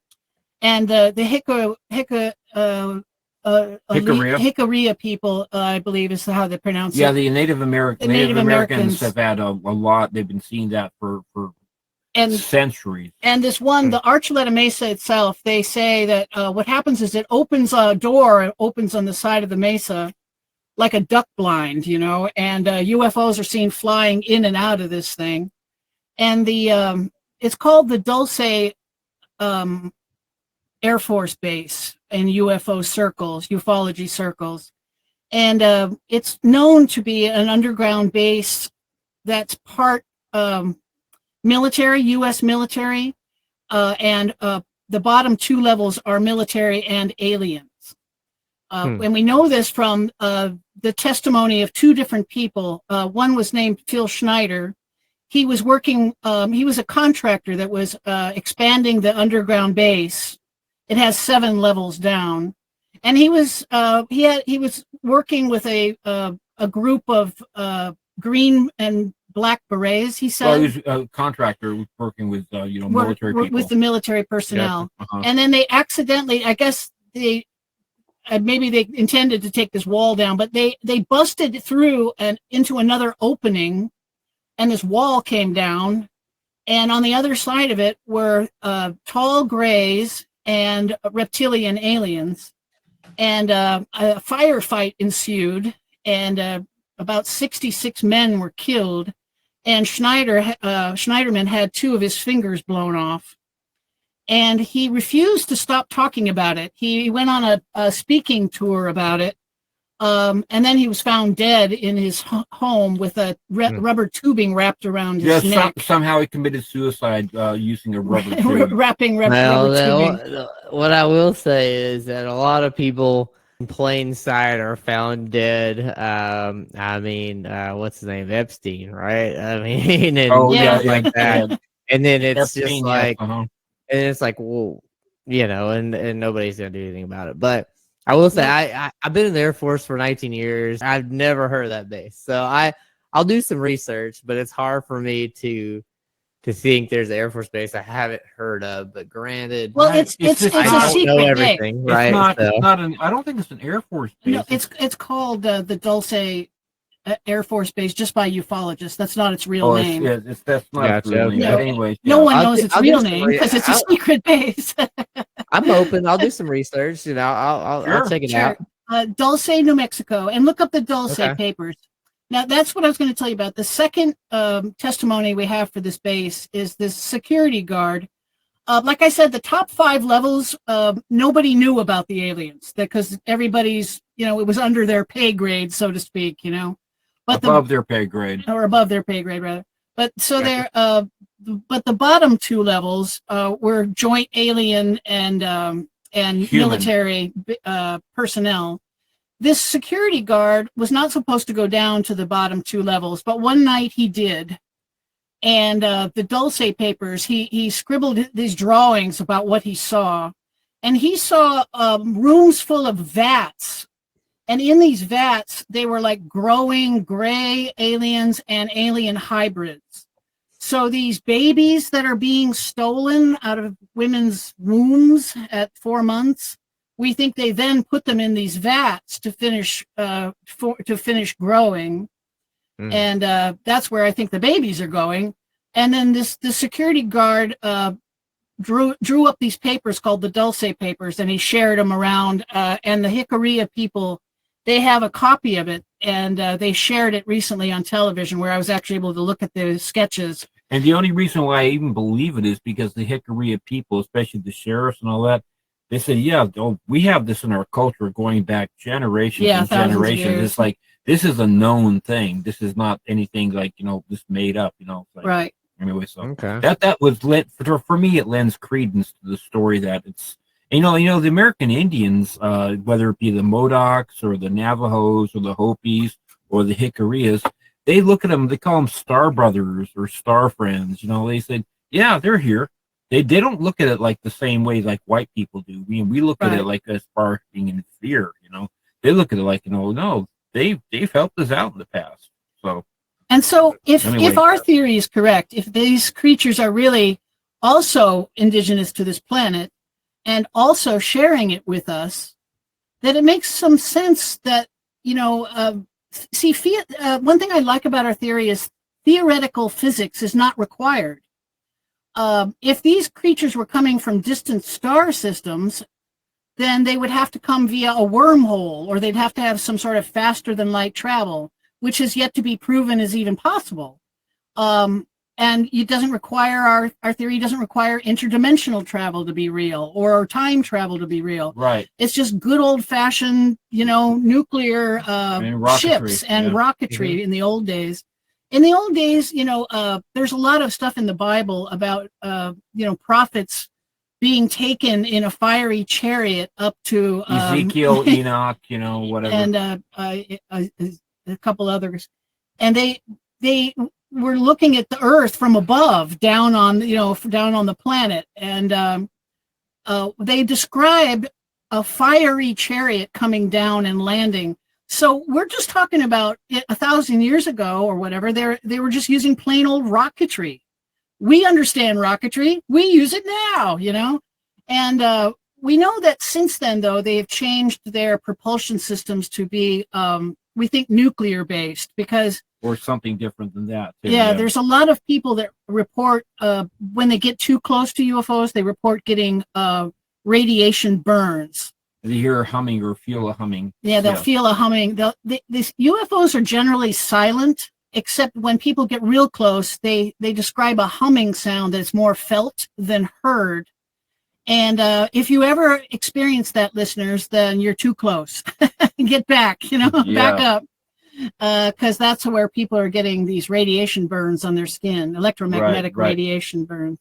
And the Jicarilla people, I believe, is how they pronounce it. Yeah, the Native Americans have had a lot. They've been seeing that for centuries. And this one, the Archuleta Mesa itself, they say that what happens is it opens a door, it opens on the side of the mesa like a duck blind, and UFOs are seen flying in and out of this thing. And it's called the Dulce Air Force Base in UFO circles, ufology circles. And it's known to be an underground base that's part military, U.S. military, and the bottom two levels are military and aliens. And we know this from the testimony of two different people. One was named Phil Schneider. He was working, he was a contractor that was expanding the underground base. It has 7 levels down. And he was working with a group of green and black berets, he said. Well, he was a contractor working with, military people. With the military personnel. Yeah. And then they accidentally, I guess maybe they intended to take this wall down, but they busted through and into another opening, and this wall came down. And on the other side of it were tall grays and reptilian aliens. And a firefight ensued, and about 66 men were killed. And Schneiderman had 2 of his fingers blown off. And he refused to stop talking about it. He went on a speaking tour about it. And then he was found dead in his home with a rubber tubing wrapped around his neck. Somehow he committed suicide using a rubber tube. Wrapping rubber tubing. What I will say is that a lot of people in plain sight are found dead. What's his name? Epstein, right? And like that. And then it's Epstein, just like, and it's like, well, and nobody's gonna do anything about it. But I will say, I've been in the Air Force for 19 years. I've never heard of that base, so I'll do some research. But it's hard for me to think there's an Air Force base I haven't heard of. But granted, well, it's a secret know everything, base. right? I don't think it's an Air Force base. No, it's called the Dulce Air Force Base, just by ufologists. That's not its real name. That's not its real name. No, anyway, no one knows its real name because it's a secret base. I'm open. I'll do some research. I'll check it out. Dulce, New Mexico, and look up the Dulce papers. Now, that's what I was going to tell you about. The second testimony we have for this base is this security guard. Like I said, the top 5 levels, nobody knew about the aliens because everybody's, it was under their pay grade, so to speak, But above their pay grade. Or above their pay grade, rather. But so they're, but the bottom 2 levels were joint alien and military personnel. This security guard was not supposed to go down to the bottom 2 levels, but one night he did. And the Dulce papers, he scribbled these drawings about what he saw. And he saw rooms full of vats. And in these vats, they were like growing gray aliens and alien hybrids. So these babies that are being stolen out of women's wombs at 4 months, we think they then put them in these vats to finish growing. And that's where I think the babies are going. And then the security guard drew up these papers called the Dulce papers, and he shared them around. And the Jicarilla people, they have a copy of it, and they shared it recently on television, where I was actually able to look at the sketches. And the only reason why I even believe it is because the Jicarilla people, especially the sheriffs and all that, they said, yeah, we have this in our culture going back generations and generations. It's like, this is a known thing. This is not anything like, just made up, like, right. Anyway, so that was for me, it lends credence to the story that it's, the American Indians, whether it be the Modocs or the Navajos or the Hopis or the Jicarillas, they look at them, they call them star brothers or star friends. They said, yeah, they're here. They don't look at it like the same way like white people do. We look at it like as far as being in fear. They look at it like, no, they've helped us out in the past. So, and so if our theory is correct, if these creatures are really also indigenous to this planet and also sharing it with us, then it makes some sense that, one thing I like about our theory is theoretical physics is not required. If these creatures were coming from distant star systems, then they would have to come via a wormhole, or they'd have to have some sort of faster than light travel, which is yet to be proven is even possible. And it doesn't require, our theory doesn't require interdimensional travel to be real, or time travel to be real. Right. It's just good old fashioned, nuclear ships and rocketry in the old days. In the old days, there's a lot of stuff in the Bible about, prophets being taken in a fiery chariot up to Ezekiel, Enoch, whatever, and a couple others, and they were looking at the earth from above, down on the planet, and they described a fiery chariot coming down and landing. So we're just talking about 1,000 years ago or whatever. They were just using plain old rocketry. We understand rocketry. We use it now, and we know that since then, though, they've changed their propulsion systems to be, we think, nuclear based, because or something different than that. Too, yeah, there's a lot of people that report when they get too close to UFOs, they report getting radiation burns. They hear a humming or feel a humming. Yeah, they'll feel a humming. These UFOs are generally silent, except when people get real close, they describe a humming sound that's more felt than heard. And if you ever experience that, listeners, then you're too close. Get back, back up. Because that's where people are getting these radiation burns on their skin, electromagnetic radiation burns.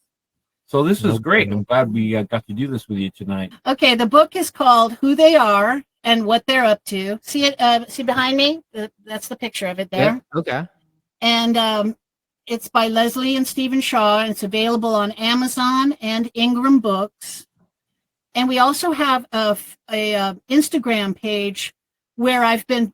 So this is great. I'm glad we got to do this with you tonight. Okay, the book is called Who They Are and What They're Up To. See it? See behind me? That's the picture of it there. Yeah, okay. And it's by Leslie and Stephen Shaw, and it's available on Amazon and Ingram Books. And we also have a Instagram page where I've been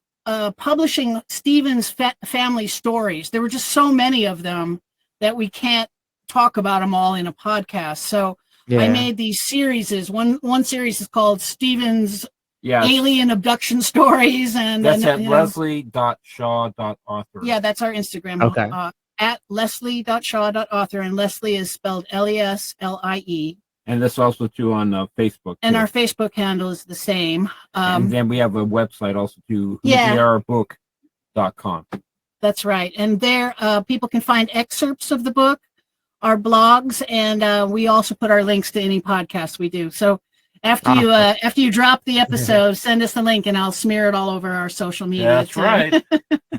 publishing Stephen's family stories. There were just so many of them that we can't talk about them all in a podcast. So I made these series. One series is called Stephen's Alien Abduction Stories, and that's at leslie.shaw.author. Yeah, that's our Instagram. Okay. At leslie.shaw.author, and Leslie is spelled Leslie. And that's also too on Facebook. And our Facebook handle is the same. And then we have a website also too, whotheyarebook.com. That's right. And there people can find excerpts of the book, our blogs, and we also put our links to any podcasts we do. So after you drop the episode, send us the link, and I'll smear it all over our social media. That's right.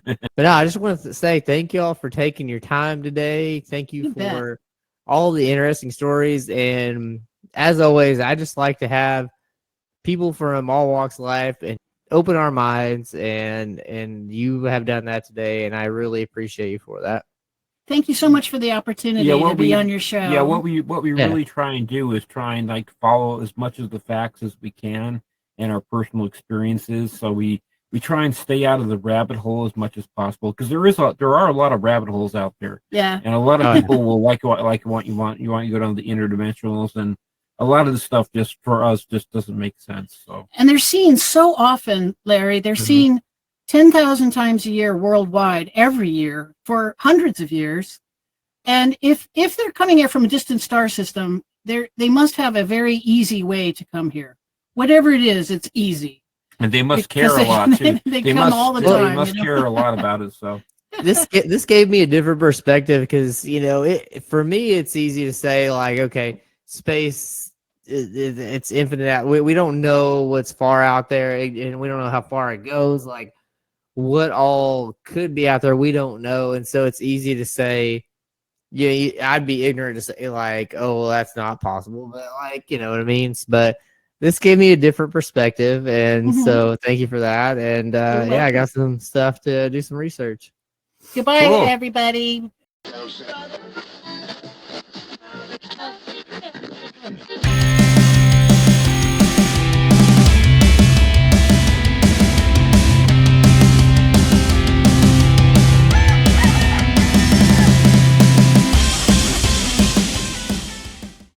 But no, I just wanted to say thank you all for taking your time today. Thank you for all the interesting stories. And as always, I just like to have people from all walks of life and open our minds, and you have done that today, and I really appreciate you for that. Thank you so much for the opportunity to be on your show. Yeah, what we really try and do is try and follow as much of the facts as we can and our personal experiences. So we try and stay out of the rabbit hole as much as possible, because there are a lot of rabbit holes out there. Yeah, and a lot of people will want you to go down the interdimensionals, and a lot of the stuff just for us just doesn't make sense. So, and they're seen so often, Larry. They're seen 10,000 times a year worldwide, every year for hundreds of years. And if they're coming here from a distant star system, they must have a very easy way to come here. Whatever it is, it's easy. And they must care a lot too. They come all the time. They must care a lot about it. So this gave me a different perspective because for me it's easy to say like, okay, space it's infinite. We don't know what's far out there, and we don't know how far it goes. Like what all could be out there, we don't know, and so it's easy to say. Yeah, I'd be ignorant to say like, oh, well, that's not possible, but like, you know what I mean. But this gave me a different perspective, and so thank you for that. And I got some stuff to do some research. Goodbye, everybody.